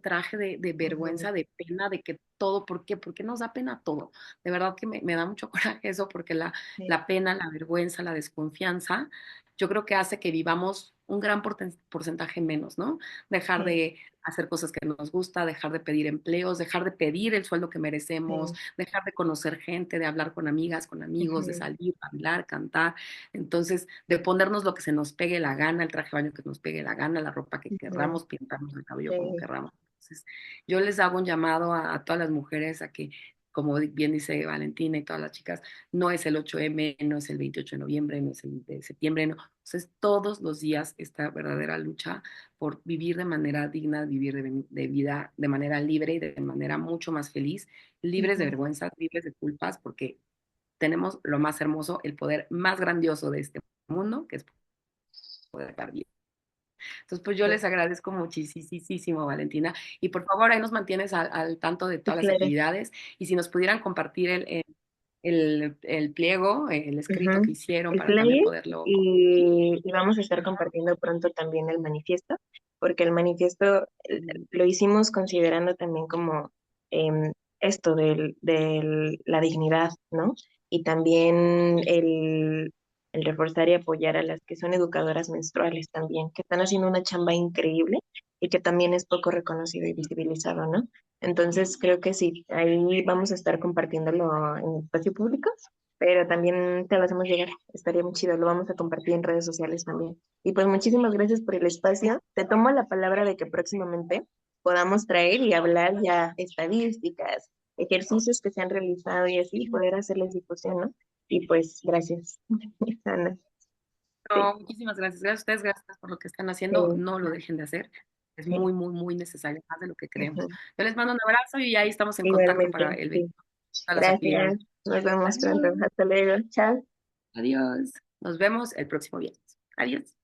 traje de ujú, vergüenza, de pena, de que todo, ¿por qué? ¿Por qué nos da pena todo? De verdad que me da mucho coraje eso, porque sí, la pena, la vergüenza, la desconfianza yo creo que hace que vivamos un gran porcentaje menos, ¿no? Dejar Sí, de hacer cosas que nos gusta, dejar de pedir empleos, dejar de pedir el sueldo que merecemos, sí. dejar de conocer gente, de hablar con amigas, con amigos, de Ujú, salir, bailar, cantar. Entonces, de ponernos lo que se nos pegue la gana, el traje de baño que nos pegue la gana, la ropa que ujú, querramos, pintarnos el cabello como sí, querramos. Entonces, yo les hago un llamado a todas las mujeres a que, como bien dice Valentina y todas las chicas, no es el 8M, no es el 28 de noviembre, no es el de septiembre, no. Entonces, todos los días esta verdadera lucha por vivir de manera digna, vivir de vida de manera libre y de manera mucho más feliz, libres de ujú, vergüenza, libres de culpas, porque tenemos lo más hermoso, el poder más grandioso de este mundo, que es poder dar vida. Entonces, pues yo sí. les agradezco muchísimo, Valentina, y por favor ahí nos mantienes al tanto de Sí, todas las claro. actividades, y si nos pudieran compartir el pliego, el escrito que Ujú. hicieron El para también play poderlo... y vamos a estar compartiendo pronto también el manifiesto, porque el manifiesto lo hicimos considerando también como em, esto la dignidad, ¿no? Y también el reforzar y apoyar a las que son educadoras menstruales también, que están haciendo una chamba increíble y que también es poco reconocido y visibilizado, ¿no? Entonces creo que sí, ahí vamos a estar compartiéndolo en el espacio público, pero también te lo hacemos llegar. Estaría muy chido, lo vamos a compartir en redes sociales también. Y pues muchísimas gracias por el espacio. Te tomo la palabra de que próximamente podamos traer y hablar ya estadísticas, ejercicios que se han realizado y así poder hacerles difusión, ¿no? Y pues gracias, Ana. Sí, No, muchísimas gracias. Gracias a ustedes, gracias por lo que están haciendo. sí, No lo dejen de hacer. Es sí. muy necesario, más de lo que creemos. Ujú. Yo les mando un abrazo y ahí estamos en contacto para Igualmente, el sí. 20, todas las actividades. Gracias. Nos vemos pronto. Adiós. Hasta luego. Chao. Adiós. Nos vemos el próximo viernes. Adiós.